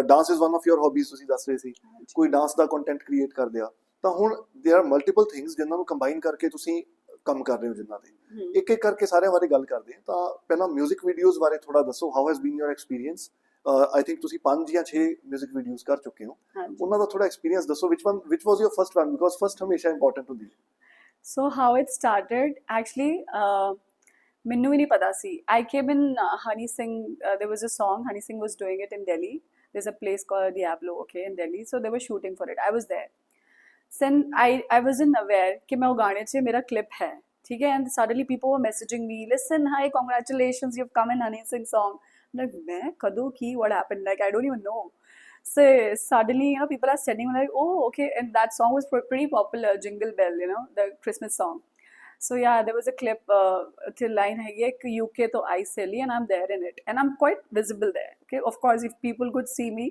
Dance is one of your hobbies ਤੁਸੀਂ ਦੱਸ ਰਹੇ ਸੀ हाँ जी. ਕੋਈ ਡਾਂਸ ਦਾ ਕੰਟੈਂਟ ਕ੍ਰੀਏਟ ਕਰਦੇ ਆ ਤਾਂ ਹੁਣ देयर ਆਰ ਮਲਟੀਪਲ ਥਿੰਗਸ ਜਿਨ੍ਹਾਂ ਨੂੰ ਕੰਬਾਈਨ ਕਰਕੇ ਤੁਸੀਂ ਕੰਮ ਕਰ ਰਹੇ ਹੋ ਜਿਨ੍ਹਾਂ ਤੇ हम्म. ਇੱਕ ਇੱਕ ਕਰਕੇ ਸਾਰਿਆਂ ਬਾਰੇ ਗੱਲ ਕਰਦੇ ਹਾਂ ਤਾਂ ਪਹਿਲਾਂ 뮤직 ਵੀਡੀਓਜ਼ ਬਾਰੇ ਥੋੜਾ ਦੱਸੋ how has been your experience I think ਤੁਸੀਂ 5 ਜਾਂ 6 뮤직 ਵੀਡੀਓਜ਼ ਕਰ ਚੁੱਕੇ ਹੋ हाँ जी. ਉਹਨਾਂ ਦਾ ਥੋੜਾ ਐਕਸਪੀਰੀਅੰਸ ਦੱਸੋ ਵਿਚ ਵਾਸ ਯੋਰ ਫਰਸਟ ਵਨ ਬਿਕੋਜ਼ ਫਰਸਟ ਹਮੇਸ਼ਾ ਇੰਪੋਰਟੈਂਟ ਹੁੰਦੀ ਹੈ So how it started, actually, ਮੈਨੂੰ ਵੀ ਨਹੀਂ ਪਤਾ ਸੀ. I came in Honey Singh. There was a song. Honey Singh was doing it in Delhi. There's a place called Diablo, okay, in Delhi. So they were shooting for it. I was there. Then I wasn't aware कि मैं वो गाने से मेरा clip है, ठीक है? And suddenly people were messaging me, listen, hi, congratulations, you've come in Honey Singh song. I'm like, मैं कਦੋਂ की? What happened? Like I don't even know. So suddenly, people are sending me like, oh, okay, and that song was pretty popular, Jingle Bell, the Christmas song. So yeah, there was a clip till line है ये कि UK to I silly and I'm there in it and I'm quite visible there. Okay, of course, if people could see me,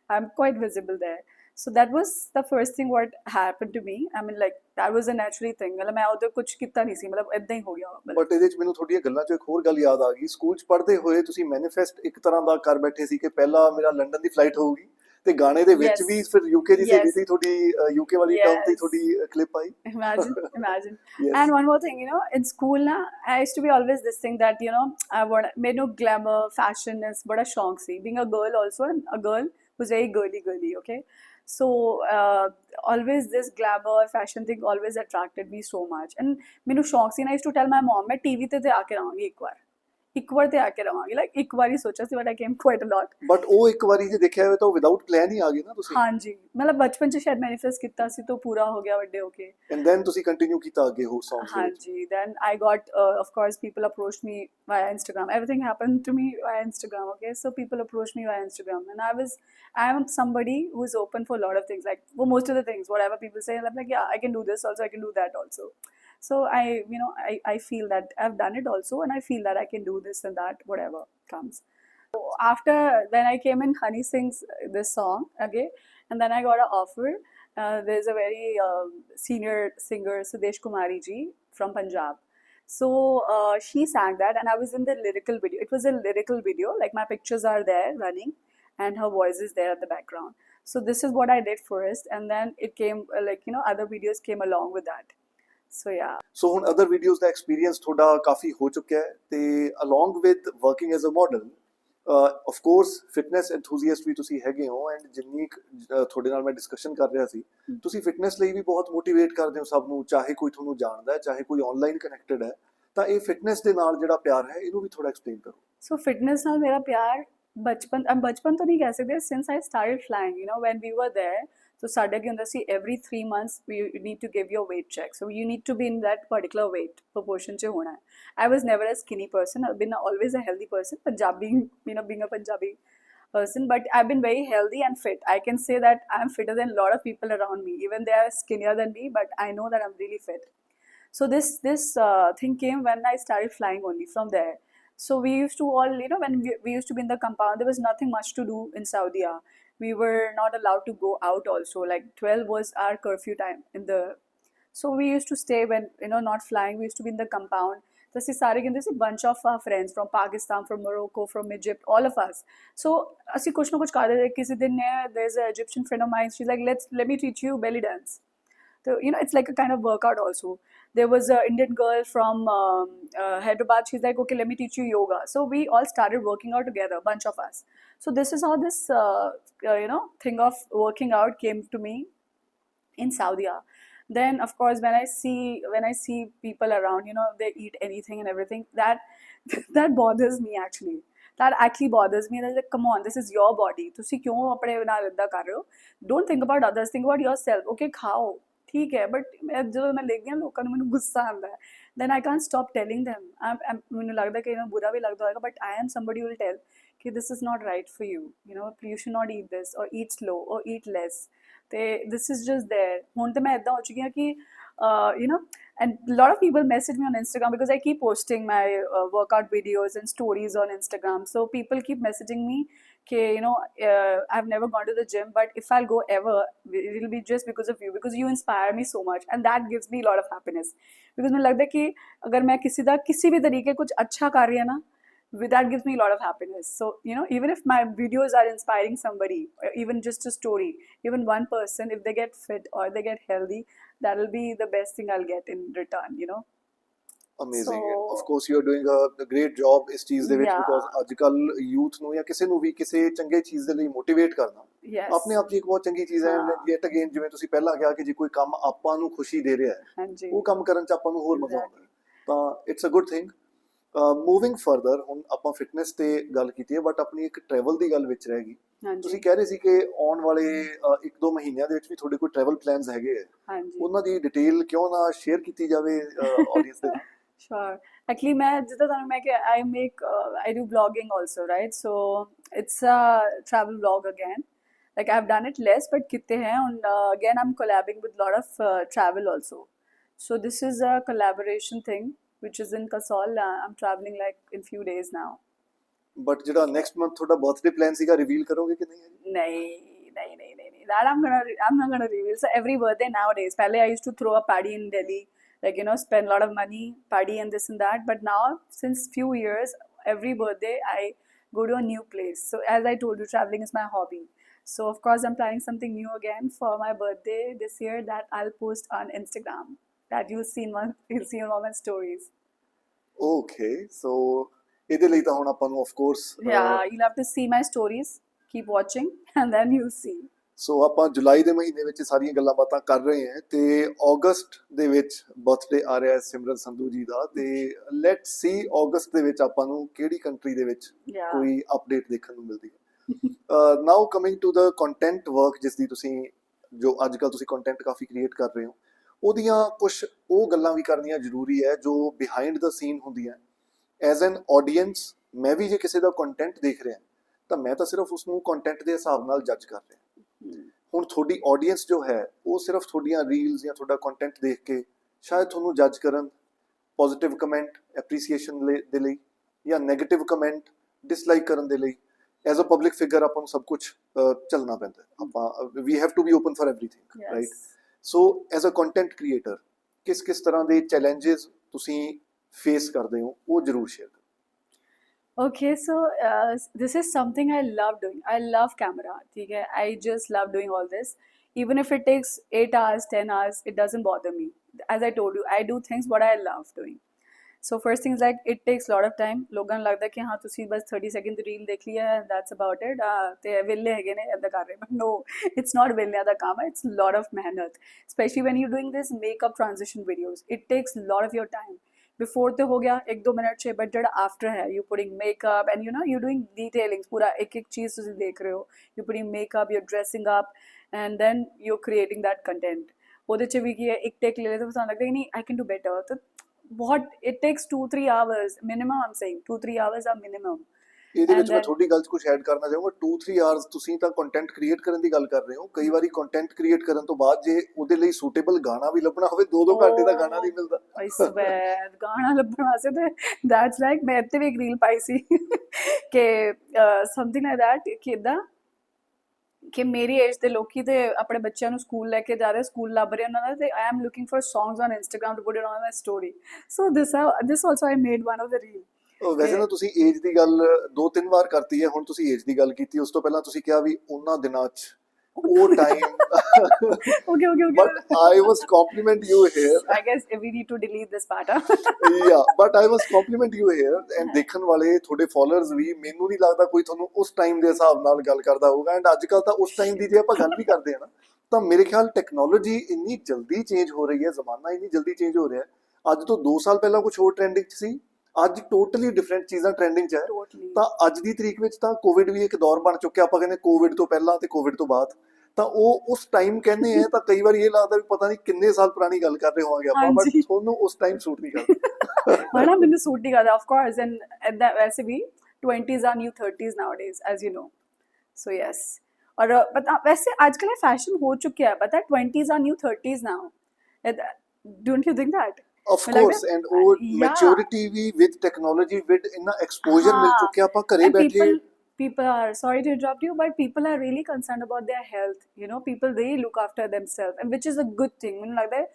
I'm quite visible there. So that was the first thing what happened to me. I mean, like that was a natural thing. मतलब मैं उधर कुछ कितना नहीं सी, मतलब इतना ही हो गया. मतलब ਬਟ ਇਹਦੇ 'ਚ ਮੈਨੂੰ ਤੁਹਾਡੀਆਂ ਗੱਲਾਂ 'ਚੋਂ ਇੱਕ ਹੋਰ ਗੱਲ ਯਾਦ ਆ ਗਈ ਸਕੂਲ 'ਚ ਪੜ੍ਹਦੇ ਹੋਏ ਤੁਸੀਂ ਮੈਨੀਫੈਸਟ ਇੱਕ ਤਰ੍ਹਾਂ ਦਾ ਕਰ ਬੈਠੇ ਸੀ ਕਿ ਪਹਿਲਾਂ ਮੇਰਾ ਲੰਡਨ ਦੀ ਫਲਾਈਟ ਹੋਊਗੀ ਤੇ ਗਾਣੇ ਦੇ ਵਿੱਚ Yes. ਵੀ ਫਿਰ ਯੂਕੇ ਦੀ ਸਹੇਲੀ Yes. ਸੀ ਤੁਹਾਡੀ ਯੂਕੇ ਵਾਲੀ ਟਰਮ ਤੇ Yes. ਤੁਹਾਡੀ clip I imagine. Yes. And one more thing, in school na, I used to be always this thing that I want made no glamour, fashion is बड़ा शौक सी. Being a girl also, and a girl who's very girly, okay. So always this glamour, fashion thing always attracted me so much. And मैंने शौक सी ना, I used to tell my mom मैं TV ते आके रहूँगी एक बार. ਇੱਕ ਵਾਰ ਤੇ ਆ ਕੇ ਰਵਾਂਗੀ, ਲਾਈਕ ਇੱਕ ਵਾਰੀ ਸੋਚਿਆ ਸੀ, but I came quite a lot. But ਉਹ ਇੱਕ ਵਾਰੀ ਜੇ ਦੇਖਿਆ ਹੋਵੇ ਤਾਂ ਵਿਦਆਊਟ ਪਲਾਨ ਹੀ ਆ ਗਏ ਨਾ ਤੁਸੀਂ, ਹਾਂਜੀ, ਮਤਲਬ ਬਚਪਨ 'ਚ ਸ਼ਾਇਦ ਮੈਨੀਫੈਸਟ ਕੀਤਾ ਸੀ ਤਾਂ ਪੂਰਾ ਹੋ ਗਿਆ ਵੱਡੇ ਹੋ ਕੇ। ਐਂਡ ਦੈਨ ਤੁਸੀਂ ਕੰਟੀਨਿਊ ਕੀਤਾ ਅੱਗੇ ਹੋਰ ਸੌਂਗਸ ਦੇ ਵਿੱਚ। Hanji. Then I got, of course, people approached me via Instagram. Everything happened to me via Instagram. Okay, so people approached me via Instagram, and I am somebody who is open for a lot of things. Like for most of the things, whatever people say, I'm like, yeah, I can do this also. I can do that also. So I feel that I've done it also, and I feel that I can do this and that, whatever comes. After when I came in Honey Sings this song, okay, and then I got an offer. There's a very senior singer, Sudesh Kumari ji from Punjab. So she sang that, and I was in the lyrical video. It was a lyrical video, like my pictures are there running, and her voice is there at the background. So this is what I did first, and then it came other videos came along with that. So yeah. ਸੋ ਹੁਣ other videos ਦਾ experience ਤੁਹਾਡਾ ਕਾਫੀ ਹੋ ਚੁੱਕਿਆ ਹੈ ਤੇ along with working as a model of course fitness enthusiast ਵੀ ਤੁਸੀਂ ਹੈਗੇ ਹੋ, ਐਂਡ ਜਿੰਨੀ ਤੁਹਾਡੇ ਨਾਲ ਮੈਂ ਡਿਸਕਸ਼ਨ ਕਰ ਰਿਹਾ ਸੀ, ਤੁਸੀਂ ਫਿਟਨੈਸ ਲਈ ਵੀ ਬਹੁਤ ਮੋਟੀਵੇਟ ਕਰਦੇ ਹੋ ਸਭ ਨੂੰ, ਚਾਹੇ ਕੋਈ ਤੁਹਾਨੂੰ ਜਾਣਦਾ ਹੈ ਚਾਹੇ ਕੋਈ ਆਨਲਾਈਨ ਕਨੈਕਟਡ ਹੈ, ਤਾਂ ਇਹ ਫਿਟਨੈਸ ਦੇ ਨਾਲ ਜਿਹੜਾ ਪਿਆਰ ਹੈ ਇਹਨੂੰ ਵੀ ਥੋੜਾ ਐਕਸਪਲੇਨ ਕਰੋ। So fitness ਨਾਲ ਮੇਰਾ ਪਿਆਰ ਬਚਪਨ ਤੋਂ ਨਹੀਂ ਕਹਿ ਸਕਦੇ, since I started flying, when we were there. So ਸਾਡੇ ਕੀ ਹੁੰਦਾ ਸੀ, every 3 months you need to give your weight check. So you need to be in that particular weight proportion 'ਚ ਹੋਣਾ ਹੈ. I was never a skinny person. I've been always a healthy person. Punjabi, being a Punjabi person, but I've been very healthy and fit. I can say that I'm fitter than a lot of people around me. Even they are skinnier than me, but I know that I'm really fit. So this thing came when I started flying only from there. So we used to all, when we used to be in the compound, there was nothing much to do in Saudi. We were not allowed to go out also. Like 12 was our curfew time so we used to stay when, not flying. We used to be in the compound. So ਅਸੀਂ ਸਾਰੇ ਕਹਿੰਦੇ ਸੀ, bunch of our friends from Pakistan, from Morocco, from Egypt, all of us. So ਅਸੀਂ ਕੁਛ ਨਾ ਕੁਛ ਕਰਦੇ ਰਹੇ. ਕਿਸੇ ਦਿਨ there's an Egyptian friend of mine, she's like, let me teach you belly dance. So it's like a kind of workout also. There was an Indian girl from Hyderabad. She's like, okay, let me teach you yoga. So we all started working out together, a bunch of us. So this is how this thing of working out came to me in Saudi. Then of course when I see people around, they eat anything and everything, that bothers me actually. That actually bothers me. That's like, come on, this is your body. ਤੁਸੀਂ ਕਿਉਂ ਆਪਣੇ ਨਾਲ ਇੱਦਾਂ ਕਰ ਰਹੇ ਹੋ? Don't think about others, think about yourself. Okay, ਖਾਓ ਠੀਕ ਹੈ, ਬਟ ਜਦੋਂ ਮੈਂ ਦੇਖਦੀ ਹਾਂ ਲੋਕਾਂ ਨੂੰ, ਮੈਨੂੰ ਗੁੱਸਾ ਆਉਂਦਾ ਹੈ. then I can't stop telling them. ਮੈਨੂੰ ਲੱਗਦਾ ਕਿ ਬੁਰਾ ਵੀ ਲੱਗਦਾ ਹੋਏਗਾ, but I am somebody who will tell ਕਿ this is not right for you. You should not eat this, or eat slow, or eat less. ਤੇ this is just there. ਹੁਣ ਤੇ ਮੈਂ ਇੱਦਾਂ ਹੋ ਚੁੱਕੀ ਹਾਂ ਕਿ and a lot of people message me on Instagram because I keep posting my workout videos and stories on Instagram. So people keep messaging me okay, I've never gone to the gym, but if I'll go ever, it will be just because of you, because you inspire me so much, and that gives me a lot of happiness. Because मुझे लगता है कि अगर मैं किसी भी तरीके कुछ अच्छा कर रही है ना, that gives me a lot of happiness. So even if my videos are inspiring somebody, or even just a story, even one person, if they get fit or they get healthy, that will be the best thing I'll get in return. Amazing. So, And of course you are doing a great job ਇਸ ਚੀਜ਼ ਦੇ ਵਿੱਚ, Yeah. because ਅੱਜ ਕੱਲ youth ਨੂੰ ਜਾਂ ਕਿਸੇ ਨੂੰ ਵੀ ਕਿਸੇ ਚੰਗੇ ਚੀਜ਼ ਦੇ ਲਈ ਮੋਟੀਵੇਟ ਕਰਨਾ yes. ਆਪਣੇ ਆਪ 'ਚ ਇੱਕ ਬਹੁਤ ਚੰਗੀ ਚੀਜ਼ ਹੈ। ਹਾਂ। ਯੈਟ ਅਗੇਨ, ਜਿਵੇਂ ਤੁਸੀਂ ਪਹਿਲਾਂ ਕਿਹਾ ਕਿ ਜੇ ਕੋਈ ਕੰਮ ਆਪਾਂ ਨੂੰ ਖੁਸ਼ੀ ਦੇ ਰਿਹਾ ਹੈ, ਹਾਂਜੀ ਉਹ ਕੰਮ ਕਰਨ 'ਚ ਆਪਾਂ ਨੂੰ ਹੋਰ ਮਜ਼ਾ ਆਉਂਦਾ ਹੈ, ਤਾਂ it's a good thing. Moving further, ਹੁਣ ਆਪਾਂ ਫਿਟਨੈਸ ਤੇ ਗੱਲ ਕੀਤੀ ਹੈ, ਬਟ ਆਪਣੀ ਇੱਕ ਟਰੈਵਲ ਦੀ ਗੱਲ ਵਿੱਚ ਰਹਿ ਗਈ। ਹਾਂਜੀ ਤੁਸੀਂ ਕਹਿ ਰਹੇ ਸੀ ਕਿ ਆਉਣ ਵਾਲੇ 1-2 ਮਹੀਨਿਆਂ ਦੇ ਵਿੱਚ ਵੀ ਤੁਹਾਡੇ ਕੋਈ ਟਰੈਵਲ ਪਲਾਨਸ ਹੈਗੇ ਹੈ, ਹਾਂਜੀ ਉਹਨਾਂ ਦੀ ਡਿਟੇਲ ਕਿਉਂ ਨਾ ਸ਼ੇਅਰ ਕੀਤੀ ਜਾਵੇ ਆਡੀਅנס ਦੇ ਨਾਲ? Sure. Actually, I do vlogging also, right? So it's a travel vlog again. Like I've done it less, but kitte hain, and again I'm collabing with a lot of travel also. So this is a collaboration thing, which is in Kasol. I'm traveling like in few days now. But ਜਿਹੜਾ next month ਤੁਹਾਡਾ birthday plan ਸੀਗਾ, reveal ਕਰੋਗੇ ਕਿ ਨਹੀਂ? नहीं. That I'm not gonna reveal. So every birthday nowadays, pehle I used to throw a party in Delhi, like spend a lot of money, party and this and that. But now, since few years, every birthday I go to a new place. So as I told you, traveling is my hobby. So of course I'm planning something new again for my birthday this year that I'll post on Instagram. That you'll see in all my stories. Okay, so ਇਹਦੇ ਲਈ ਤਾਂ ਹੁਣ ਆਪਾਂ ਨੂੰ of course Yeah, you'll have to see my stories. Keep watching, and then you'll see. ਸੋ ਆਪਾਂ ਜੁਲਾਈ ਦੇ ਮਹੀਨੇ ਵਿੱਚ ਸਾਰੀਆਂ ਗੱਲਾਂ ਬਾਤਾਂ ਕਰ ਰਹੇ ਹਾਂ ਤੇ ਅਗਸਤ ਦੇ ਵਿੱਚ ਬਰਥਡੇ ਆ ਰਿਹਾ ਹੈ ਸਿਮਰਨ ਸੰਧੂ ਜੀ ਦਾ ਤੇ ਲੈਟਸ ਸੀ ਅਗਸਤ ਦੇ ਵਿੱਚ ਆਪਾਂ ਨੂੰ ਕਿਹੜੀ ਕੰਟਰੀ ਦੇ ਵਿੱਚ Yeah. ਕੋਈ ਅਪਡੇਟ ਦੇਖਣ ਨੂੰ ਮਿਲਦੀ ਹੈ। Now coming to the content work ਜਿਸ ਦੀ ਤੁਸੀਂ ਜੋ ਅੱਜ ਕੱਲ੍ਹ ਤੁਸੀਂ ਕੰਟੈਂਟ ਕਾਫੀ ਕ੍ਰੀਏਟ ਕਰ ਰਹੇ ਹੋ ਉਹਦੀਆਂ ਕੁਝ ਉਹ ਗੱਲਾਂ ਵੀ ਕਰਨੀਆਂ ਜ਼ਰੂਰੀ ਹੈ ਜੋ ਬਿਹਾਈਂਡ ਦ ਸੀਨ ਹੁੰਦੀਆਂ ਐਜ਼ ਐਨ ਆਡੀਅੰਸ। ਮੈਂ ਵੀ ਜੇ ਕਿਸੇ ਦਾ ਕੰਟੈਂਟ ਦੇਖ ਰਿਹਾ ਤਾਂ ਮੈਂ ਤਾਂ ਸਿਰਫ ਉਸ ਨੂੰ ਕੰਟੈਂਟ ਦੇ ਹਿਸਾਬ ਨਾਲ ਜੱਜ ਕਰ ਰਿਹਾ। ਹੁਣ ਤੁਹਾਡੀ ਆਡੀਅנס ਜੋ ਹੈ ਉਹ ਸਿਰਫ ਤੁਹਾਡੀਆਂ ਰੀਲਸ ਜਾਂ ਤੁਹਾਡਾ ਕੰਟੈਂਟ ਦੇਖ ਕੇ ਸ਼ਾਇਦ ਤੁਹਾਨੂੰ ਜੱਜ ਕਰਨ, ਪੋਜ਼ਿਟਿਵ ਕਮੈਂਟ ਐਪਰੀਸੀਏਸ਼ਨ ਦੇ ਲਈ ਜਾਂ ਨੈਗੇਟਿਵ ਕਮੈਂਟ ਡਿਸਲਾਈਕ ਕਰਨ ਦੇ ਲਈ ਐਜ਼ ਅ ਪਬਲਿਕ ਫਿਗਰ ਆਪਾਂ ਨੂੰ ਸਭ ਕੁਝ ਚੱਲਣਾ ਪੈਂਦਾ ਹੈ। ਆਪਾਂ ਵੀ have to be open for everything, right? Yes. So as a content creator ਕਿਸ ਤਰ੍ਹਾਂ ਦੇ ਚੈਲੰਜਸ ਤੁਸੀਂ ਫੇਸ ਕਰਦੇ ਹੋ ਉਹ ਜ਼ਰੂਰ ਸ਼ੇਅਰ ਕਰੋ। Okay, so this is something I love doing. I love camera. Okay, I just love doing all this. Even if it takes 8 hours, 10 hours, it doesn't bother me. As I told you, I do things what I love doing. So first thing is like it takes a lot of time. ਲੋਕਾਂ ਨੂੰ ਲੱਗਦਾ ਕਿ ਹਾਂ ਤੁਸੀਂ ਬਸ 30 second ਦੀ reel ਦੇਖ ਲਈ ਹੈ, that's about it. ਤੇ ਵਿਹਲੇ ਹੈਗੇ ਨੇ ਏਦਾਂ ਕਰ ਰਹੇ, but no, it's not ਵਿਹਲਿਆਂ ਦਾ ਕੰਮ ਹੈ. It's a lot of ਮਿਹਨਤ, especially when you're doing this makeup transition videos. It takes a lot of your time. Before तो हो गया 1-2 मिनट से, बट ਜਿਹੜਾ आफ्टर है you putting makeup and you're doing detailing, पूरा एक एक चीज़ ਤੁਸੀਂ ਦੇਖ ਰਹੇ ਹੋ, you putting makeup, you're dressing up and then you're creating that content. ਉਹਦੇ 'ਚ ਵੀ ਕੀ ਹੈ, ਇੱਕ ਟੇਕ ਲੈ ਲੈ ਤਾਂ ਤੁਹਾਨੂੰ ਲੱਗਦਾ ਕਿ ਨਹੀਂ I can do better, ਤਾਂ ਬਹੁਤ it takes 2-3 hours minimum. I'm saying 2-3 hours are minimum. ਇਹਦੇ ਵਿੱਚ And ਮੈਂ then ਤੁਹਾਡੀ ਗੱਲ 'ਚ ਕੁਝ ਐਡ ਕਰਨਾ ਚਾਹੂੰਗਾ। 2-3 ਆਵਰਸ ਤੁਸੀਂ ਤਾਂ ਕੰਟੈਂਟ ਕ੍ਰੀਏਟ ਕਰਨ ਦੀ ਗੱਲ ਕਰ ਰਹੇ ਹੋ, ਕਈ ਵਾਰੀ ਕੰਟੈਂਟ ਕ੍ਰੀਏਟ ਕਰਨ ਤੋਂ ਬਾਅਦ ਜੇ ਉਹਦੇ ਲਈ ਸੂਟੇਬਲ ਗਾਣਾ ਵੀ ਲੱਭਣਾ ਹੋਵੇ 2-2 ਘੰਟੇ ਦਾ ਗਾਣਾ ਨਹੀਂ ਮਿਲਦਾ। I swear ਗਾਣਾ ਲੱਭਣ ਵਾਸਤੇ ਤੇ that's like ਮੈਂ ਇੱਥੇ ਵੀ ਇੱਕ ਰੀਲ ਪਾਈ ਸੀ ਕਿ something like that ਕਿ ਇੱਦਾਂ ਕਿ ਮੇਰੀ ਏਜ ਦੇ ਲੋਕੀ ਤੇ ਆਪਣੇ ਬੱਚਿਆਂ ਨੂੰ ਸਕੂਲ ਲੈ ਕੇ ਜਾ ਰਹੇ, ਸਕੂਲ ਲੱਭ ਰਹੇ ਉਹਨਾਂ ਦਾ, ਤੇ I am looking for songs on Instagram to put it on my story. So this also I made one of the reel. ਵੈਸੇ ਨਾ ਤੁਸੀਂ ਏਜ ਦੀ ਗੱਲ 2-3 ਵਾਰ ਕਰਤੀ ਹੈ, ਹੁਣ ਤੁਸੀਂ ਏਜ ਦੀ ਗੱਲ ਕੀਤੀ, ਉਸ ਤੋਂ ਪਹਿਲਾਂ ਤੁਸੀਂ ਕਿਹਾ ਵੀ ਉਹਨਾਂ ਦਿਨਾਂ 'ਚ ਉਹ time Okay. But I was compliment you here I guess we need to delete this part. Huh? ਯਾ but I was compliment you hair and ਦੇਖਣ ਵਾਲੇ ਤੁਹਾਡੇ ਫਾਲੋਅਰਸ ਵੀ ਮੈਨੂੰ ਨਹੀਂ ਲੱਗਦਾ ਕੋਈ ਤੁਹਾਨੂੰ ਉਸ ਟਾਈਮ ਦੇ ਹਿਸਾਬ ਨਾਲ ਗੱਲ ਕਰਦਾ ਹੋਊਗਾ। ਐਂਡ ਅੱਜ ਕੱਲ੍ਹ ਤਾਂ ਉਸ ਟਾਈਮ ਦੀ ਜੇ ਆਪਾਂ ਗੱਲ ਵੀ ਕਰਦੇ ਹਾਂ ਨਾ ਤਾਂ ਮੇਰੇ ਖਿਆਲ ਟੈਕਨੋਲੋਜੀ ਇੰਨੀ ਜਲਦੀ ਚੇਂਜ ਹੋ ਰਹੀ ਹੈ, ਜ਼ਮਾਨਾ ਇੰਨੀ ਜਲਦੀ ਚੇਂਜ ਹੋ ਰਿਹਾ ਹੈ। ਅੱਜ ਤੋਂ 2 ਸਾਲ ਪਹਿਲਾਂ ਕੁਝ ਹੋਰ ਟ੍ਰੈਂਡਿੰਗ 'ਚ ਸੀ, ਅੱਜ ਟੋਟਲੀ ਡਿਫਰੈਂਟ ਚੀਜ਼ਾਂ ਟ੍ਰੈਂਡਿੰਗ 'ਚ ਹੈ। Totally. ਤਾਂ ਅੱਜ ਦੀ ਤਰੀਕ ਵਿੱਚ ਤਾਂ ਕੋਵਿਡ ਵੀ ਇੱਕ ਦੌਰ ਬਣ ਚੁੱਕਿਆ। ਆਪਾਂ ਕਹਿੰਦੇ ਕੋਵਿਡ ਤੋਂ ਪਹਿਲਾਂ ਤੇ ਕੋਵਿਡ ਤੋਂ ਬਾਅਦ, ਤਾਂ ਉਹ ਉਸ ਟਾਈਮ ਕਹਿੰਦੇ ਆ ਤਾਂ ਕਈ ਵਾਰੀ ਇਹ ਲੱਗਦਾ ਵੀ ਪਤਾ ਨਹੀਂ ਕਿੰਨੇ ਸਾਲ ਪੁਰਾਣੀ ਗੱਲ ਕਰ ਰਹੇ ਹੋਵਾਂਗੇ ਆਪਾਂ, ਬਟ ਹਾਂਜੀ। ਤੁਹਾਨੂੰ ਉਸ ਟਾਈਮ ਸੂਟ ਨਹੀਂ ਕਰਦਾ। ਹਨਾ, ਮੈਨੂੰ ਸੂਟ ਨਹੀਂ ਕਰਦਾ of course, and ਏਦਾਂ ਵੈਸੇ ਵੀ 20s are new 30s nowadays, as you know. So yes. और पता वैसे आजकल ये फैशन हो चुका है, पता है 20s are new 30s now. Don't you think that? Of course, and ਉਹ ਮੈਚੁਰਿਟੀ ਵੀ ਵਿਦ ਟੈਕਨੋਲੋਜੀ ਵਿਦ ਇੰਨਾ ਐਕਸਪੋਜ਼ਰ ਮਿਲ ਚੁੱਕਿਆ, ਆਪਾਂ ਘਰੇ And ਬੈਠੇ people are, sorry to interrupt you, but people are really concerned about their health. People really look after themselves, and which is a good thing. ਮੈਨੂੰ ਲੱਗਦਾ ਹੈ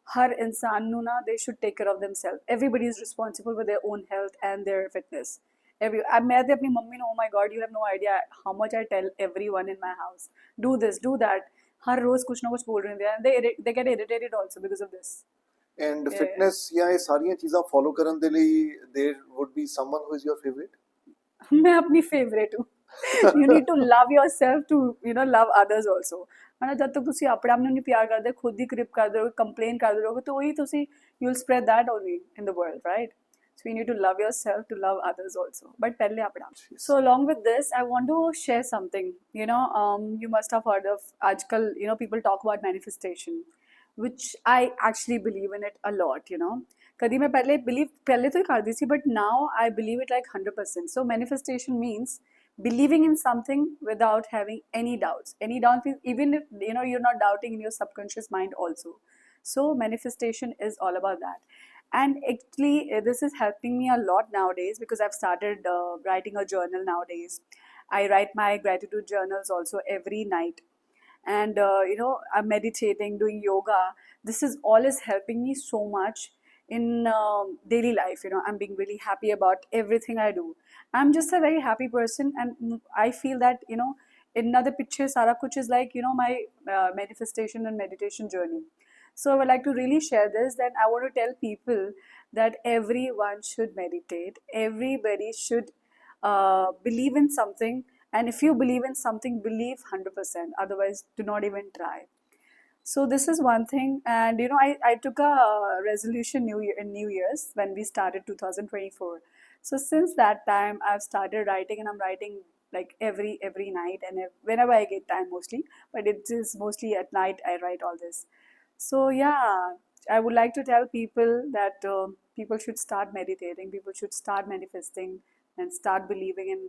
ਹਰ ਇਨਸਾਨ ਨੂੰ ਨਾ they should take care of themselves. Everybody is responsible for their own health and their fitness. ਮੈਂ ਤੇ ਆਪਣੀ mummy ਨੂੰ, oh my god, you have no idea how much I tell everyone in my house, do this, do that. ਹਰ ਰੋਜ਼ ਕੁਛ ਨਾ ਕੁਛ ਬੋਲ ਰਹੇ ਹੁੰਦੇ ਆ, they get irritated also because of this. And fitness ਜਾਂ ਇਹ ਸਾਰੀਆਂ ਚੀਜ਼ਾਂ ਫੋਲੋ ਕਰਨ ਦੇ ਲਈ there would be someone who is your favourite. मैं अपनी फेवरेट हूँ। You need to love yourself to love others also. है ना, जब तक ਤੁਸੀਂ ਆਪਣੇ ਆਪ ਨੂੰ ਨਹੀਂ ਪਿਆਰ ਕਰਦੇ, ਖੁਦ ਹੀ ਕ੍ਰਿਪ ਕਰਦੇ ਰਹੋਗੇ, ਕੰਪਲੇਨ ਕਰਦੇ ਰਹੋਗੇ, ਤਾਂ ਉਹੀ ਤੁਸੀਂ you'll spread that only in the world, right? So you need to love yourself to love others also, but ਪਹਿਲੇ ਆਪਣਾ। So along with this, I want to share something. You must have heard of ajkal, people talk about manifestation, which I actually believe in it a lot. कभी मैं पहले तो ही करती थी, but now I believe it like 100%. So manifestation means believing in something without having any doubts. Any doubt, even if you're not doubting in your subconscious mind also. So manifestation is all about that. And actually this is helping me a lot nowadays because I've started writing a journal nowadays. I write my gratitude journals also every night. And I'm meditating, doing yoga. This is all is helping me so much in daily life. I'm being really happy about everything I do. I'm just a very happy person, and I feel that another picture sara kuch is like my manifestation and meditation journey. So I would like to really share this, that I want to tell people that everyone should meditate, everybody should believe in something And if you believe in something, believe 100%. Otherwise, do not even try. So this is one thing. And I took a resolution New Year's when we started 2024. So since that time, I've started writing, and I'm writing like every night, and whenever I get time, mostly. But it is mostly at night I write all this. So yeah, I would like to tell people that people should start meditating, people should start manifesting, and start believing in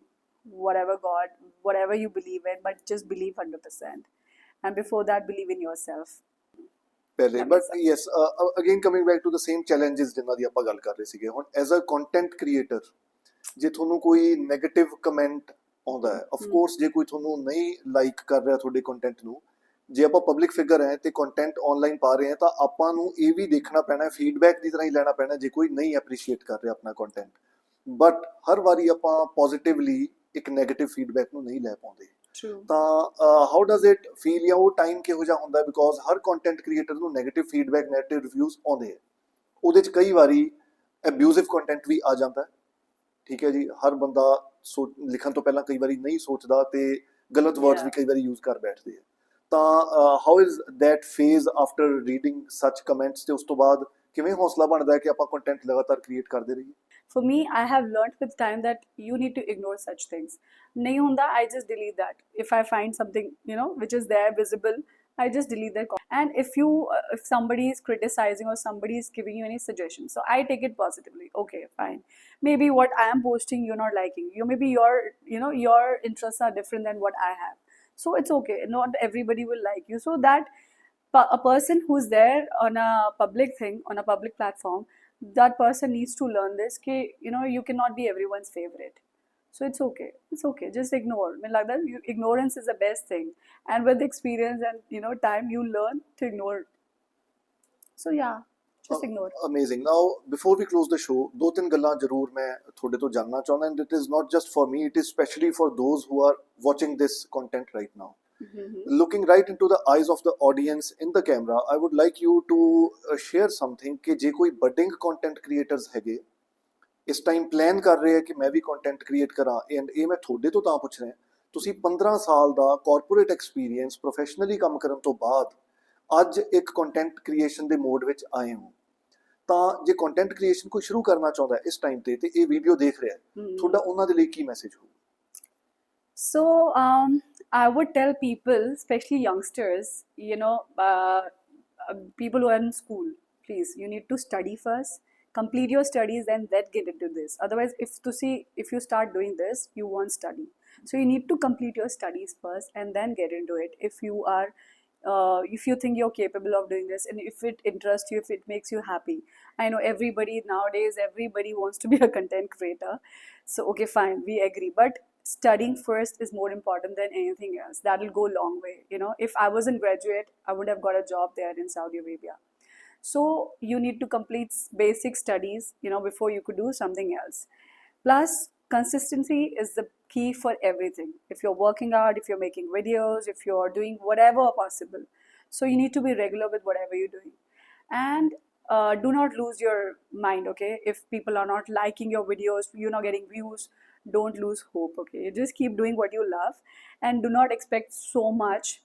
whatever God, whatever you believe in, but just believe 100%. And before that, believe in yourself. ਪਹਿਲੇ That but makes sense. Yes again coming back to the same challenges ਜਿਨ੍ਹਾਂ ਦੀ ਆਪਾਂ ਗੱਲ ਕਰ ਰਹੇ ਸੀਗੇ ਹੁਣ as a content creator ਜੇ ਤੁਹਾਨੂੰ ਕੋਈ ਨੈਗੇਟਿਵ ਕਮੈਂਟ ਆਉਂਦਾ ਹੈ ਆਫ ਕੋਰਸ ਜੇ ਕੋਈ ਤੁਹਾਨੂੰ ਨਹੀਂ ਲਾਈਕ ਕਰ ਰਿਹਾ ਤੁਹਾਡੇ ਕੰਟੈਂਟ ਨੂੰ ਜੇ ਆਪਾਂ ਪਬਲਿਕ ਫਿਗਰ ਹੈ ਤੇ ਕੰਟੈਂਟ ਆਨਲਾਈਨ ਪਾ ਰਹੇ ਹਾਂ ਤਾਂ ਆਪਾਂ ਨੂੰ ਇਹ ਵੀ ਦੇਖਣਾ ਪੈਣਾ ਫੀਡਬੈਕ ਦੀ ਤਰ੍ਹਾਂ ਹੀ ਲੈਣਾ ਪੈਣਾ ਜੇ ਕੋਈ ਨਹੀਂ ਐਪਰੀਸ਼ੀਏਟ ਕਰ ਰਿਹਾ ਆਪਣਾ ਕੰਟੈਂਟ ਬਟ ਹਰ ਵਾਰੀ ਆਪਾਂ ਪੋਜ਼ਿਟਿਵਲੀ ਇੱਕ ਨੈਗੇਟਿਵ ਫੀਡਬੈਕ ਨੂੰ ਨਹੀਂ ਲੈ ਪਾਉਂਦੇ True. ਤਾਂ ਹਾਊ ਡਜ਼ ਇਟ ਫੀਲ ਜਾਂ ਉਹ ਟਾਈਮ ਕਿਹੋ ਜਿਹਾ ਹੁੰਦਾ ਬਿਕੋਜ਼ ਹਰ ਕੰਟੈਂਟ ਕ੍ਰੀਏਟਰ ਨੂੰ ਨੈਗੇਟਿਵ ਫੀਡਬੈਕ ਨੈਗੇਟਿਵ ਰਿਵਿਊਜ਼ ਆਉਂਦੇ ਆ ਉਹਦੇ 'ਚ ਕਈ ਵਾਰੀ ਅਬਿਊਜ਼ਿਵ ਕੰਟੈਂਟ ਵੀ ਆ ਜਾਂਦਾ ਠੀਕ ਹੈ ਜੀ ਹਰ ਬੰਦਾ ਲਿਖਣ ਤੋਂ ਪਹਿਲਾਂ ਕਈ ਵਾਰੀ ਨਹੀਂ ਸੋਚਦਾ ਤੇ ਗਲਤ ਵਰਡਸ ਵੀ Yeah. ਕਈ ਵਾਰੀ ਯੂਜ਼ ਕਰ ਬੈਠਦੇ ਆ ਤਾਂ how is that phase after reading ਸੱਚ ਕਮੈਂਟਸ ਤੇ ਉਸ ਤੋਂ ਬਾਅਦ ਕਿਵੇਂ ਹੌਸਲਾ ਬਣਦਾ ਹੈ ਕਿ ਆਪਾਂ ਕੰਟੈਂਟ ਲਗਾਤਾਰ ਕ੍ਰੀਏਟ ਕਰਦੇ ਰਹੀਏ For me, I have learned with time that you need to ignore such things. Nahi hunda, I just delete that. If I find something, which is there visible, I just delete that. And if somebody is criticizing or somebody is giving you any suggestion, so I take it positively. Okay, fine. Maybe what I am posting you're not liking. Maybe your interests are different than what I have. So it's okay. Not everybody will like you. So that a person who's there on a public thing, on a public platform, that person needs to learn this कि you cannot be everyone's favorite. So it's okay, just ignore. I mean, like that, ignorance is the best thing, and with experience and time, you learn to ignore. So yeah, just ignore. Amazing. Now, before we close the show, ਦੋ ਤਿੰਨ ਗੱਲਾਂ ਜ਼ਰੂਰ ਮੈਂ ਤੁਹਾਡੇ ਤੋਂ ਜਾਨਣਾ ਚਾਹੁੰਦਾ and it is not just for me, it is especially for those who are watching this content right now. Looking right into the eyes of the audience in the camera, I would like you to share something ਕਿ ਜੇ ਕੋਈ budding content creators ਹੈਗੇ ਇਸ time plan ਕਰ ਰਹੇ ਆ ਕਿ ਮੈਂ ਵੀ ਕੰਟੈਂਟ ਕ੍ਰੀਏਟ ਕਰਾਂ ਐਂਡ ਇਹ ਮੈਂ ਤੁਹਾਡੇ ਤੋਂ ਤਾਂ ਪੁੱਛ ਰਿਹਾ ਤੁਸੀਂ 15 ਸਾਲ ਦਾ ਕਾਰਪੋਰੇਟ ਐਕਸਪੀਰੀਅੰਸ ਪ੍ਰੋਫੈਸ਼ਨਲੀ ਕੰਮ ਕਰਨ ਤੋਂ ਬਾਅਦ ਅੱਜ ਇੱਕ ਕੰਟੈਂਟ ਕ੍ਰੀਏਸ਼ਨ ਦੇ ਮੋਡ ਵਿੱਚ ਆਏ ਹੋ ਤਾਂ ਜੇ ਕੰਟੈਂਟ ਕ੍ਰੀਏਸ਼ਨ ਕੋਈ ਸ਼ੁਰੂ ਕਰਨਾ ਚਾਹੁੰਦਾ ਇਸ ਟਾਈਮ ਤੇ ਇਹ ਵੀਡੀਓ ਦੇਖ ਰਿਹਾ ਤੁਹਾਡਾ ਉਹਨਾਂ ਦੇ ਲਈ ਕੀ ਮੈਸੇਜ ਹੋਊ So I would tell people, especially youngsters, people who are in school, please, you need to study first, complete your studies, and then get into this. Otherwise, if you start doing this, you won't study. So you need to complete your studies first and then get into it. If you think you're capable of doing this, and if it interests you, if it makes you happy. I know nowadays everybody wants to be a content creator. So okay, fine, we agree. But studying first is more important than anything else. That will go a long way. If I wasn't graduate, I would have got a job there in Saudi Arabia. So you need to complete basic studies, before you could do something else. Plus, consistency is the key for everything. If you're working out, if you're making videos, if you're doing whatever possible. So you need to be regular with whatever you're doing. And do not lose your mind, okay? If people are not liking your videos, you're not getting views, don't lose hope, okay? Just keep doing what you love and do not expect so much.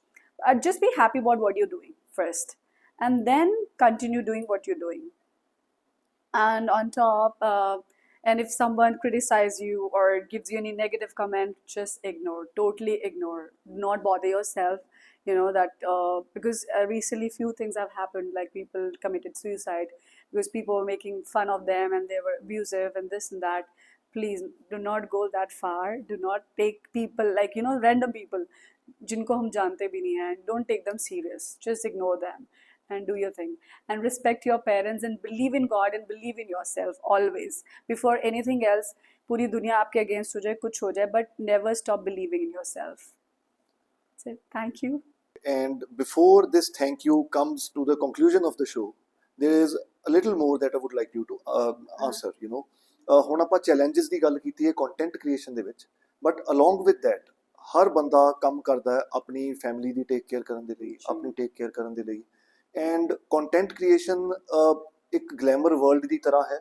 Just be happy about what you're doing first, and then continue doing what you're doing. And on top, and if someone criticizes you or gives you any negative comment, just ignore, totally ignore. Do not bother yourself, because recently few things have happened, like people committed suicide because people were making fun of them and they were abusive and this and that. Please do not go that far. Do not take people like random people जिनको हम जानते भी नहीं हैं. Don't take them serious. Just ignore them and do your thing. And respect your parents and believe in God and believe in yourself always. Before anything else, पूरी दुनिया आपके against हो जाए, कुछ हो जाए, but never stop believing in yourself. So thank you. And before this thank you comes to the conclusion of the show, there is a little more that I would like you to answer. ਹੁਣ ਆਪਾਂ challenges ਦੀ ਗੱਲ ਕੀਤੀ ਹੈ content creation ਦੇ ਵਿੱਚ but along with that ਹਰ ਬੰਦਾ ਕੰਮ ਕਰਦਾ ਹੈ ਆਪਣੀ ਫੈਮਿਲੀ ਦੀ ਟੇਕ ਕੇਅਰ ਕਰਨ ਦੇ ਲਈ ਆਪਣੀ ਟੇਕ ਕੇਅਰ ਕਰਨ ਦੇ ਲਈ ਐਂਡ ਕੰਟੈਂਟ ਕ੍ਰੀਏਸ਼ਨ ਇੱਕ ਗਲੈਮਰ ਵਰਲਡ ਦੀ ਤਰ੍ਹਾਂ ਹੈ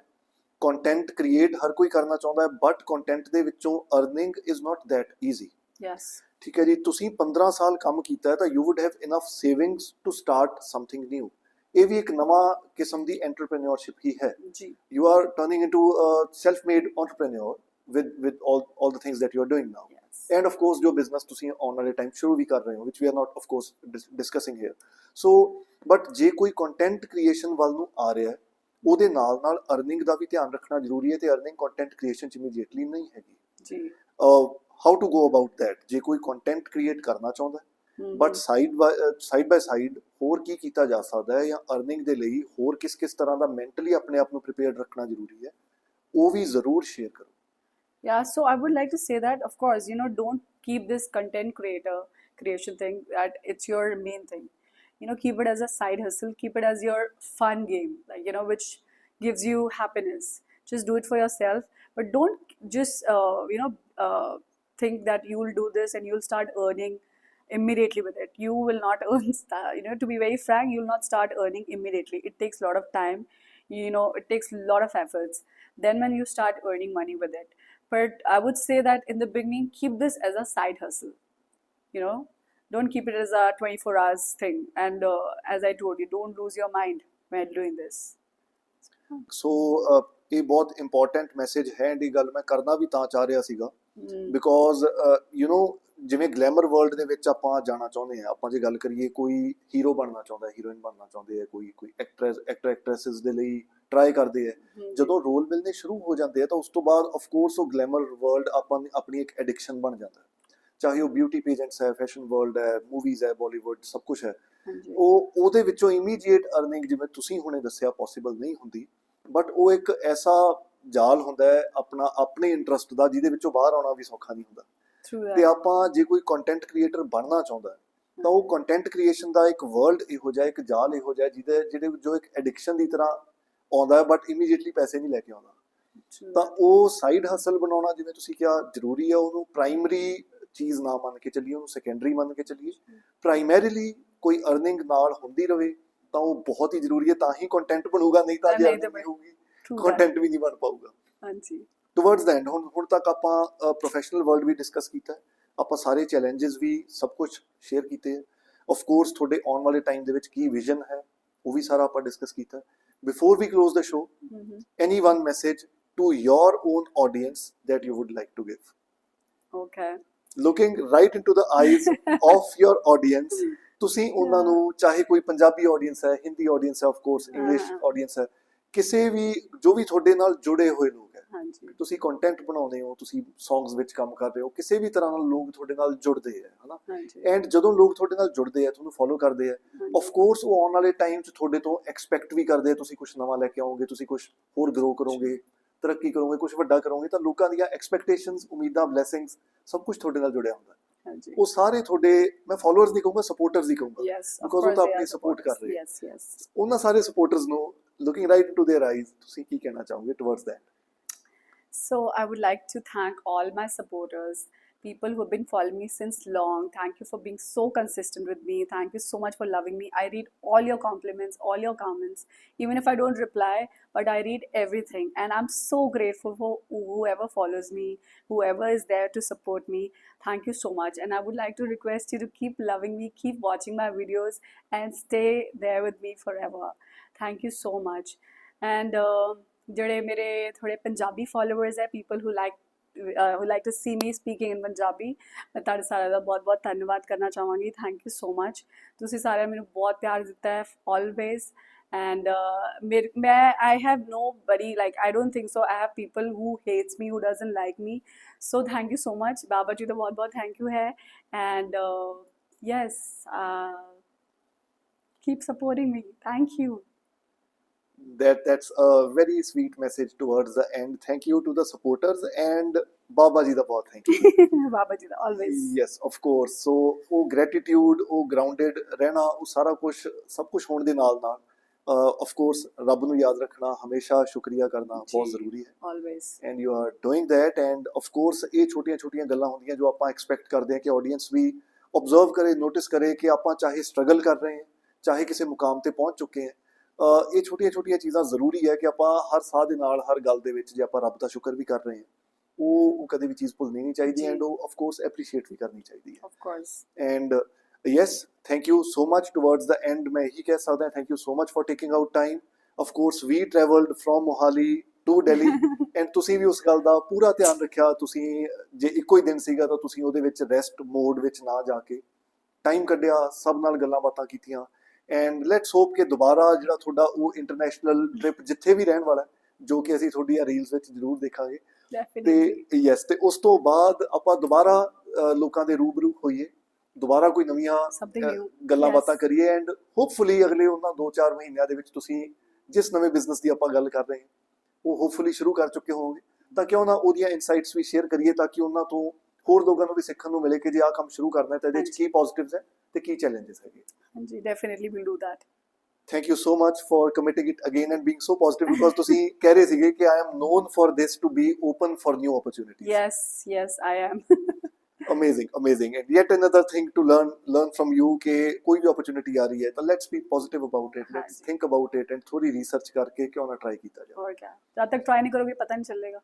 ਕੰਟੈਂਟ ਕ੍ਰੀਏਟ ਹਰ ਕੋਈ ਕਰਨਾ ਚਾਹੁੰਦਾ ਹੈ ਬਟ ਕੰਟੈਂਟ ਦੇ ਵਿੱਚੋਂ earning is not that easy Yes. ਠੀਕ ਹੈ ਜੀ, ਤੁਸੀਂ 15 ਸਾਲ ਕੰਮ ਕੀਤਾ ਹੈ ਤਾਂ you would have enough savings to start something new. ਇਹ ਵੀ ਇੱਕ ਨਵਾਂ ਕਿਸਮ ਦੀ ਐਂਟਰਪ੍ਰੇਨਿਓਰਸ਼ਿਪ ਹੀ ਹੈ। ਜੀ। You are turning into a self-made entrepreneur with all the things that you are doing now. Yes. And of course ਜੋ business ਤੁਸੀਂ ਆਉਣ ਵਾਲੇ ਟਾਈਮ ਸ਼ੁਰੂ ਵੀ ਕਰ ਰਹੇ ਹੋ, which we are not of course discussing here. So but ਜੇ ਕੋਈ ਕੰਟੈਂਟ ਕ੍ਰੀਏਸ਼ਨ ਵੱਲ ਨੂੰ ਆ ਰਿਹਾ ਹੈ, ਉਹਦੇ ਨਾਲ ਨਾਲ ਅਰਨਿੰਗ ਦਾ ਵੀ ਧਿਆਨ ਰੱਖਣਾ ਜ਼ਰੂਰੀ ਹੈ, ਤੇ ਅਰਨਿੰਗ ਕੰਟੈਂਟ ਕ੍ਰੀਏਸ਼ਨ ਚ ਇਮੀਡੀਏਟਲੀ ਨਹੀਂ ਹੈਗੀ। ਜੀ। How to go about that? ਜੇ ਕੋਈ ਕੰਟੈਂਟ ਕ੍ਰੀਏਟ ਕਰਨਾ ਚਾਹੁੰਦਾ ਬਟ ਸਾਈਡ ਬਾਈ ਸਾਈਡ ਹੋਰ ਕੀ ਕੀਤਾ ਜਾ ਸਕਦਾ ਹੈ, ਜਾਂ ਅਰਨਿੰਗ ਦੇ ਲਈ ਹੋਰ ਕਿਸ ਤਰ੍ਹਾਂ ਦਾ ਮੈਂਟਲੀ ਆਪਣੇ ਆਪ ਨੂੰ ਪ੍ਰੀਪੇਅਰਡ ਰੱਖਣਾ ਜ਼ਰੂਰੀ ਹੈ, ਉਹ ਵੀ ਜ਼ਰੂਰ ਸ਼ੇਅਰ ਕਰੋ। Yeah, so I would like to say that, of course, don't keep this content creation thing that it's your main thing. Keep it as a side hustle, keep it as your fun game, like, which gives you happiness. Just do it for yourself, but don't just, think that you will do this and you'll start earning immediately with it. You will not earn, to be very frank, you will not start earning immediately. It takes a lot of time, it takes a lot of efforts. Then when you start earning money with it. But I would say that in the beginning, keep this as a side hustle. Don't keep it as a 24 hours thing. And as I told you, don't lose your mind when doing this. ਸੋ ਇਹ ਬਹੁਤ important message ਹੈ। ਇਹ ਗੱਲ ਮੈਂ ਕਰਨਾ ਵੀ ਤਾਂ ਚਾਹ ਰਿਹਾ ਸੀਗਾ ਬਿਕੋਜ਼ ਜਿਵੇਂ ਗਲੈਮਰ ਵਰਲਡ ਦੇ ਵਿੱਚ ਆਪਾਂ ਜਾਣਾ ਚਾਹੁੰਦੇ ਹਾਂ, ਆਪਾਂ ਜੇ ਗੱਲ ਕਰੀਏ ਕੋਈ ਹੀਰੋ ਬਣਨਾ ਚਾਹੁੰਦਾ, ਹੀਰੋਇਨ ਬਣਨਾ ਚਾਹੁੰਦੇ ਆ, ਕੋਈ ਐਕਟਰੈਸਿਸ ਦੇ ਲਈ ਟਰਾਈ ਕਰਦੇ ਆ, ਜਦੋਂ ਰੋਲ ਮਿਲਣੇ ਸ਼ੁਰੂ ਹੋ ਜਾਂਦੇ ਆ ਤਾਂ ਉਸ ਤੋਂ ਬਾਅਦ ਆਫ ਕੋਰਸ ਉਹ ਗਲੈਮਰ ਵਰਲਡ ਆਪਾਂ ਆਪਣੀ ਇੱਕ ਐਡਿਕਸ਼ਨ ਬਣ ਜਾਂਦਾ, ਚਾਹੇ ਉਹ ਬਿਊਟੀ ਪੇਜੈਂਟਸ ਹੈ, ਫੈਸ਼ਨ ਵਰਲਡ ਹੈ, ਮੂਵੀਜ਼ ਹੈ, ਬਾਲੀਵੁੱਡ, ਸਭ ਕੁਛ ਹੈ। ਉਹਦੇ ਵਿੱਚੋਂ ਇਮੀਡੀਏਟ ਅਰਨਿੰਗ ਜਿਵੇਂ ਤੁਸੀਂ ਹੁਣੇ ਦੱਸਿਆ ਪੋਸੀਬਲ ਨਹੀਂ ਹੁੰਦੀ, ਬਟ ਉਹ ਇੱਕ ਐਸਾ ਜਾਲ ਹੁੰਦਾ ਹੈ ਆਪਣੇ ਇੰਟਰਸਟ ਦਾ, ਜਿਹਦੇ ਵਿੱਚੋਂ ਬਾਹਰ ਆਉਣਾ ਵੀ ਸੌਖਾ ਨਹੀਂ ਹੁੰਦਾ। ਤੇ ਆਪਾਂ ਜੇ ਕੋਈ ਕੰਟੈਂਟ ਕ੍ਰੀਏਟਰ ਬਣਨਾ ਚਾਹੁੰਦਾ ਤਾਂ ਉਹ ਕੰਟੈਂਟ ਕ੍ਰੀਏਸ਼ਨ ਦਾ ਇੱਕ ਵਰਲਡ ਇਹੋ ਜਿਹਾ, ਇੱਕ ਜਾਲ ਇਹੋ ਜਿਹਾ ਜਿਹਦੇ ਜੋ ਇੱਕ ਐਡਿਕਸ਼ਨ ਦੀ ਤਰ੍ਹਾਂ ਆਉਂਦਾ ਬਟ ਇਮੀਡੀਏਟਲੀ ਪੈਸੇ ਨਹੀਂ ਲੈ ਕੇ ਆਉਂਦਾ। ਤਾਂ ਉਹ ਸਾਈਡ ਹਸਲ ਬਣਾਉਣਾ, ਜਿਵੇਂ ਤੁਸੀਂ ਕਿਹਾ, ਜ਼ਰੂਰੀ ਹੈ। ਉਹਨੂੰ ਪ੍ਰਾਇਮਰੀ ਚੀਜ਼ ਨਾ ਮੰਨ ਕੇ ਚੱਲੀਏ, ਉਹਨੂੰ ਸੈਕੰਡਰੀ ਮੰਨ ਕੇ ਚੱਲੀਏ। ਪ੍ਰਾਇਮਰੀਲੀ ਕੋਈ ਅਰਨਿੰਗ ਨਾਲ ਹੁੰਦੀ ਰਵੇ ਤਾਂ ਉਹ ਬਹੁਤ ਹੀ ਜ਼ਰੂਰੀ ਹੈ, ਤਾਂ ਹੀ ਕੰਟੈਂਟ ਬਣੂਗਾ, ਨਹੀਂ ਤਾਂ ਜੇ ਅਰਨਿੰਗ ਨਹੀਂ ਹੋਊਗੀ ਕੰਟੈਂਟ ਵੀ ਨਹੀਂ ਬਣ ਪਾਊਗਾ। ਹਾਂਜੀ। ਟੁਵਰਡਸ ਦਾ ਐਂਡ ਹੁਣ ਤੱਕ ਆਪਾਂ ਪ੍ਰੋਫੈਸ਼ਨਲ ਵਰਲਡ ਵੀ ਡਿਸਕਸ ਕੀਤਾ, ਆਪਾਂ ਸਾਰੇ ਚੈਲੰਜਸ ਵੀ ਸਭ ਕੁਝ ਸ਼ੇਅਰ ਕੀਤੇ ਹੈ। ਆਫ ਕੋਰਸ ਤੁਹਾਡੇ ਆਉਣ ਵਾਲੇ ਟਾਈਮ ਦੇ ਵਿੱਚ ਕੀ ਵਿਜ਼ਨ ਹੈ ਉਹ ਵੀ ਸਾਰਾ ਆਪਾਂ ਡਿਸਕਸ ਕੀਤਾ। Before we close the show, any one message to your own audience that you would like to give? Okay. Looking right into the eyes of your audience, ਤੁਸੀਂ ਉਹਨਾਂ ਨੂੰ, ਚਾਹੇ ਕੋਈ ਪੰਜਾਬੀ ਆਡੀਅנס ਹੈ, ਹਿੰਦੀ ਆਡੀਅנס ਹੈ, ਆਫ ਕੋਰਸ ਇੰਗਲਿਸ਼ ਆਡੀਅנס ਹੈ, ਕਿਸੇ ਵੀ ਜੋ ਵੀ ਤੁਹਾਡੇ ਨਾਲ ਜੁੜੇ ਹੋਏ ਲੋਕ ਹੈ, ਤੁਸੀਂ ਕੰਟੈਂਟ ਬਣਾਉਂਦੇ ਹੋ, ਤੁਸੀਂ ਸੌਂਗਸ ਵਿੱਚ ਕੰਮ ਕਰ ਰਹੇ ਹੋ, ਕਿਸੇ ਵੀ ਤਰ੍ਹਾਂ ਨਾਲ ਲੋਕ ਤੁਹਾਡੇ ਨਾਲ ਜੁੜਦੇ ਹੈ, ਹਨਾ। ਐਂਡ ਜਦੋਂ ਲੋਕ ਤੁਹਾਡੇ ਨਾਲ ਜੁੜਦੇ ਆ, ਤੁਹਾਨੂੰ ਫੋਲੋ ਕਰਦੇ ਆ, ਆਫ ਕੋਰਸ ਉਹ ਆਉਣ ਵਾਲੇ ਟਾਈਮ 'ਚ ਤੁਹਾਡੇ ਤੋਂ ਐਕਸਪੈਕਟ ਵੀ ਕਰਦੇ ਆ ਤੁਸੀਂ ਕੁਝ ਨਵਾਂ ਲੈ ਕੇ ਆਓਗੇ, ਤੁਸੀਂ ਕੁਝ ਹੋਰ ਗਰੋ ਕਰੋਗੇ, ਤਰੱਕੀ ਕਰੋਗੇ, ਕੁਝ ਵੱਡਾ ਕਰੋਗੇ, ਤਾਂ ਲੋਕਾਂ ਦੀਆਂ ਐਕਸਪੈਕਟੇਸ਼ਨਸ, ਉਮੀਦਾਂ, ਬਲੈਸਿੰਗਸ ਸਭ ਕੁਝ ਤੁਹਾਡੇ ਨਾਲ ਜੁੜਿਆ ਹੁੰਦਾ। ਉਹ ਸਾਰੇ ਤੁਹਾਡੇ, ਮੈਂ ਫੋਲੋਅਰਸ ਨਹੀਂ ਕਹੂੰਗਾ, ਸਪੋਰਟਰਸ ਹੀ ਕਹੂੰਗਾ, ਬਿਕੋਜ਼ ਉਹ ਤਾਂ ਆਪਣੀ ਸਪੋਰਟ ਕਰ ਰਹੇ ਆ। ਉਹਨਾਂ ਸਾਰੇ ਸਪੋਰਟਰਸ ਨੂੰ, looking right into their eyes, ਤੁਸੀਂ ਕੀ ਕਹਿਣਾ ਚਾਹੋਗੇ towards that? So I would like to thank all my supporters, people who have been following me since long. Thank you for being so consistent with me. Thank you so much for loving me. I read all your compliments, all your comments, even if I don't reply, but I read everything, and I'm so grateful for whoever follows me, whoever is there to support me. Thank you so much, and I would like to request you to keep loving me, keep watching my videos, and stay there with me forever. Thank you so much. And ਜਿਹੜੇ ਮੇਰੇ ਥੋੜੇ Punjabi followers ਹੈ, people who like to see me speaking in Punjabi, ਮੈਂ ਤੁਹਾਡੇ ਸਾਰਿਆਂ ਦਾ ਬਹੁਤ ਬਹੁਤ ਧੰਨਵਾਦ ਕਰਨਾ ਚਾਹਾਂਗੀ। Thank you so much. ਤੁਸੀਂ ਸਾਰਿਆਂ ਮੈਨੂੰ ਬਹੁਤ ਪਿਆਰ ਦਿੱਤਾ ਹੈ always, and I have nobody, like I don't think so I have people who hates me, who doesn't like me, so thank you so much। Baba ji ਦਾ ਬਹੁਤ ਬਹੁਤ ਥੈਂਕ ਯੂ ਹੈ, and yes, keep supporting me. Thank you. That's a very sweet message towards the end. Thank you to the supporters, and Baba ji da bahut thank you. Baba ji da always. Yes, of course. So ਉਹ gratitude, ਉਹ grounded ਰਹਿਣਾ, ਉਹ ਸਾਰਾ ਕੁਝ ਸਭ ਕੁਝ ਹੋਣ ਦੇ ਨਾਲ of course ਰੱਬ ਨੂੰ ਯਾਦ ਰੱਖਣਾ, ਹਮੇਸ਼ਾ ਸ਼ੁਕਰੀਆ ਕਰਨਾ ਬਹੁਤ ਜ਼ਰੂਰੀ ਹੈ। Always. And you are doing that, and of course ਇਹ ਛੋਟੀਆਂ ਗੱਲਾਂ ਹੁੰਦੀਆਂ ਜੋ ਆਪਾਂ ਐਕਸਪੈਕਟ ਕਰਦੇ ਹਾਂ ਕਿ ਆਡੀਅנס ਵੀ ਆਬਜ਼ਰਵ ਕਰੇ, ਨੋਟਿਸ ਕਰੇ ਕਿ ਆਪਾਂ ਚਾਹੇ ਸਟਰਗਲ ਕਰ ਰਹੇ ਹਾਂ, ਚਾਹੇ ਕਿਸੇ ਮੁਕਾਮ ਤੇ ਪਹੁੰਚ ਚੁੱਕੇ ਹਾਂ। ਇਹ ਛੋਟੀਆਂ ਚੀਜ਼ਾਂ ਜ਼ਰੂਰੀ ਹੈ ਕਿ ਆਪਾਂ ਹਰ ਸਾਹ ਦੇ ਨਾਲ, ਹਰ ਗੱਲ ਦੇ ਵਿੱਚ, ਜੇ ਆਪਾਂ ਰੱਬ ਦਾ ਸ਼ੁਕਰ ਵੀ ਕਰ ਰਹੇ ਹਾਂ ਉਹ ਕਦੇ ਵੀ ਚੀਜ਼ ਭੁੱਲਣੀ ਨਹੀਂ ਚਾਹੀਦੀ ਜੀ। ਐਂਡ ਉਹ ਆਫ ਕੋਰਸ ਐਪਰੀਸ਼ੀਏਟ ਵੀ ਕਰਨੀ ਚਾਹੀਦੀ ਹੈ Of course. And yes, thank you so much. Towards the end मैं यही कह सकता हूँ, thank you so much for taking out time. Of course we travelled from Mohali to Delhi and ਤੁਸੀਂ ਵੀ ਉਸ ਗੱਲ ਦਾ ਪੂਰਾ ਧਿਆਨ ਰੱਖਿਆ। ਤੁਸੀਂ ਜੇ ਇੱਕੋ ਹੀ ਦਿਨ ਸੀਗਾ ਤਾਂ ਤੁਸੀਂ ਉਹਦੇ ਵਿੱਚ ਰੈਸਟ ਮੋਡ ਵਿੱਚ ਨਾ ਜਾ ਕੇ ਟਾਈਮ ਕੱਢਿਆ, ਸਭ ਨਾਲ ਗੱਲਾਂ ਬਾਤਾਂ ਕੀਤੀਆਂ ਐਂਡ ਲੈਟਸ ਹੋਪ ਕਿ ਦੁਬਾਰਾ ਜਿਹੜਾ ਤੁਹਾਡਾ ਉਹ ਇੰਟਰਨੈਸ਼ਨਲ ਟ੍ਰਿਪ ਜਿੱਥੇ ਵੀ ਰਹਿਣ ਵਾਲਾ ਹੈ, ਜੋ ਕਿ ਅਸੀਂ ਤੁਹਾਡੀਆਂ ਰੀਲਸ ਵਿੱਚ ਜ਼ਰੂਰ ਦੇਖਾਂਗੇ Definitely. ਤੇ ਯੈਸ, ਤੇ ਉਸ ਤੋਂ ਬਾਅਦ ਆਪਾਂ ਦੁਬਾਰਾ ਲੋਕਾਂ ਦੇ ਰੂਬਰੂ ਹੋਈਏ, ਦੁਬਾਰਾ ਕੋਈ ਨਵੀਆਂ Something new. ਗੱਲਾਂ Yes. ਬਾਤਾਂ ਕਰੀਏ ਐਂਡ ਹੋਪਫੁਲੀ ਅਗਲੇ ਉਹਨਾਂ 2-4 ਮਹੀਨਿਆਂ ਦੇ ਵਿੱਚ ਤੁਸੀਂ ਜਿਸ ਨਵੇਂ ਬਿਜ਼ਨਸ ਦੀ ਆਪਾਂ ਗੱਲ ਕਰ ਰਹੇ ਹਾਂ ਉਹ ਹੋਪਫੁਲੀ ਸ਼ੁਰੂ ਕਰ ਚੁੱਕੇ ਹੋਵੋਗੇ, ਤਾਂ ਕਿਉਂ ਨਾ ਉਹਦੀਆਂ ਇਨਸਾਈਟਸ ਵੀ ਸ਼ੇਅਰ ਕਰੀਏ ਤਾਂ ਕਿ ਉਹਨਾਂ ਤੋਂ ਹੋਰ ਲੋਕਾਂ ਨੂੰ ਵੀ ਸਿੱਖਣ ਨੂੰ ਮਿਲੇ ਕਿ ਜੇ ਆਹ ਕੰਮ ਸ਼ੁਰੂ ਕਰਨਾ ਹੈ ਤਾਂ ਇਹਦੇ ਵਿੱਚ ਕੀ ਪੋਜ਼ਿਟਿਵਸ ਹੈ ਤੇ ਕੀ ਚੈਲੰਜਸ ਹੈਗੇ। ਹਾਂਜੀ, definitely we'll do that. Thank you so much for committing it again and being so positive because ਤੁਸੀਂ ਕਹਿ ਰਹੇ ਸੀਗੇ ਕਿ I am known for this to be open for new opportunities. Yes, I am. Amazing and yet another thing to learn from you कि कोई भी opportunity आ रही है तो let's be positive about it, let's हाँ जी। think about it and थोड़ी research करके क्यों ना try किया जाए। और क्या, जब तक ट्राई नहीं करोगे पता नहीं चलेगा,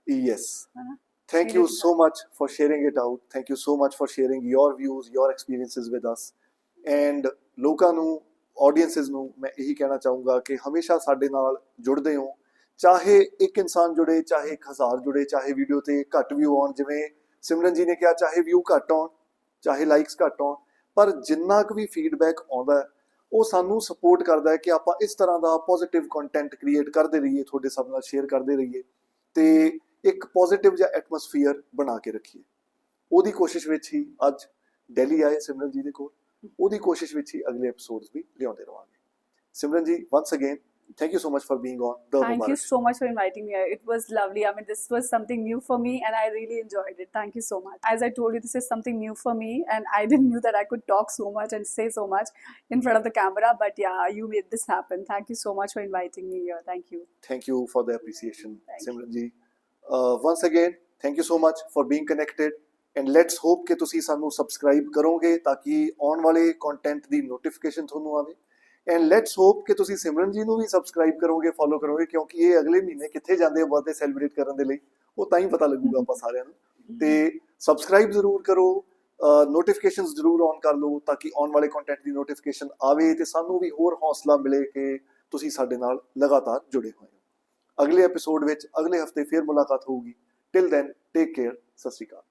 Yes, है ना? thank you so much for sharing it out, thank you so much for sharing your views, your experiences with us and ਲੋਕਾਂ ਨੂੰ ਆਡੀਅנਸਸ ਨੂੰ ਮੈਂ ਇਹੀ ਕਹਿਣਾ ਚਾਹੂੰਗਾ ਕਿ ਹਮੇਸ਼ਾ ਸਾਡੇ ਨਾਲ ਜੁੜਦੇ ਹੋ, ਚਾਹੇ ਇੱਕ ਇਨਸਾਨ ਜੁੜੇ, ਚਾਹੇ 1000 ਜੁੜੇ, ਚਾਹੇ ਵੀਡੀਓ ਤੇ ਘੱਟ ਵਿਊ ਆਉਣ, ਜਿਵੇਂ ਸਿਮਰਨ ਜੀ ਨੇ ਕਿਹਾ ਚਾਹੇ ਵਿਊ ਘੱਟ ਆਉਣ, ਚਾਹੇ ਲਾਈਕਸ ਘੱਟ ਆਉਣ, ਪਰ ਜਿੰਨਾ ਕੁ ਵੀ ਫੀਡਬੈਕ ਆਉਂਦਾ ਉਹ ਸਾਨੂੰ ਸਪੋਰਟ ਕਰਦਾ ਹੈ ਕਿ ਆਪਾਂ ਇਸ ਤਰ੍ਹਾਂ ਦਾ ਪੋਜ਼ਿਟਿਵ ਕੰਟੈਂਟ ਕ੍ਰੀਏਟ ਕਰਦੇ ਰਹੀਏ, ਤੁਹਾਡੇ ਸਭ ਨਾਲ ਸ਼ੇਅਰ ਕਰਦੇ ਰਹੀਏ ਤੇ ਇੱਕ ਪੋਜ਼ਿਟਿਵ ਜਿਹਾ ਐਟਮੋਸਫੀਅਰ ਬਣਾ ਕੇ ਰੱਖੀਏ। ਉਹਦੀ ਕੋਸ਼ਿਸ਼ ਵਿੱਚ ਹੀ ਅੱਜ ਦਿੱਲੀ ਆਏ ਸਿਮਰਨ ਜੀ ਦੇ ਕੋਲ, ਉਹਦੀ ਕੋਸ਼ਿਸ਼ ਵਿੱਚ ਹੀ ਅਗਲੇ ਐਪੀਸੋਡਸ ਵੀ ਲਿਆਉਂਦੇ ਰਵਾਂਗੇ। ਸਿਮਰਨ ਜੀ, once again thank you so much for being on the Thank you Mubarak so much for inviting me. It was lovely. I mean, this was something new for me and I really enjoyed it. Thank you so much. As I told you, this is something new for me and I didn't knew that I could talk so much and say so much in front of the camera. But yeah, you made this happen. Thank you so much for inviting me here. Thank you. Thank you for the appreciation, Thank Simran ji. Once again, thank you so much for being connected and let's hope ਕਿ ਤੁਸੀਂ ਸਾਨੂੰ subscribe ਕਰੋਗੇ ਤਾਂ ਕਿ ਆਉਣ ਵਾਲੇ content ਦੀ notification ਤੁਹਾਨੂੰ ਆਵੇ ਐਂਡ ਲੈਟਸ ਹੋਪ ਕਿ ਤੁਸੀਂ ਸਿਮਰਨ ਜੀ ਨੂੰ ਵੀ ਸਬਸਕ੍ਰਾਈਬ ਕਰੋਗੇ, ਫੋਲੋ ਕਰੋਗੇ, ਕਿਉਂਕਿ ਇਹ ਅਗਲੇ ਮਹੀਨੇ ਕਿੱਥੇ ਜਾਂਦੇ ਆ ਬਰਥਡੇ ਸੈਲੀਬ੍ਰੇਟ ਕਰਨ ਦੇ ਲਈ ਉਹ ਤਾਂ ਹੀ ਪਤਾ ਲੱਗੂਗਾ ਆਪਾਂ ਸਾਰਿਆਂ ਨੂੰ। ਤੇ ਸਬਸਕ੍ਰਾਈਬ ਜ਼ਰੂਰ ਕਰੋ, ਨੋਟੀਫਿਕੇਸ਼ਨਸ ਜ਼ਰੂਰ ਔਨ ਕਰ ਲਓ ਤਾਂ ਕਿ ਆਉਣ ਵਾਲੇ ਕੰਟੈਂਟ ਦੀ ਨੋਟੀਫਿਕੇਸ਼ਨ ਆਵੇ ਤੇ ਸਾਨੂੰ ਵੀ ਹੋਰ ਹੌਸਲਾ ਮਿਲੇ ਕਿ ਤੁਸੀਂ ਸਾਡੇ ਨਾਲ ਲਗਾਤਾਰ ਜੁੜੇ ਹੋਏ ਹੋ। ਅਗਲੇ ਐਪੀਸੋਡ ਵਿੱਚ ਅਗਲੇ ਹਫਤੇ ਫਿਰ ਮੁਲਾਕਾਤ ਹੋਊਗੀ। ਟਿਲ ਦੈਨ ਟੇਕ ਕੇਅਰ, ਸਤਿ ਸ਼੍ਰੀ ਅਕਾਲ।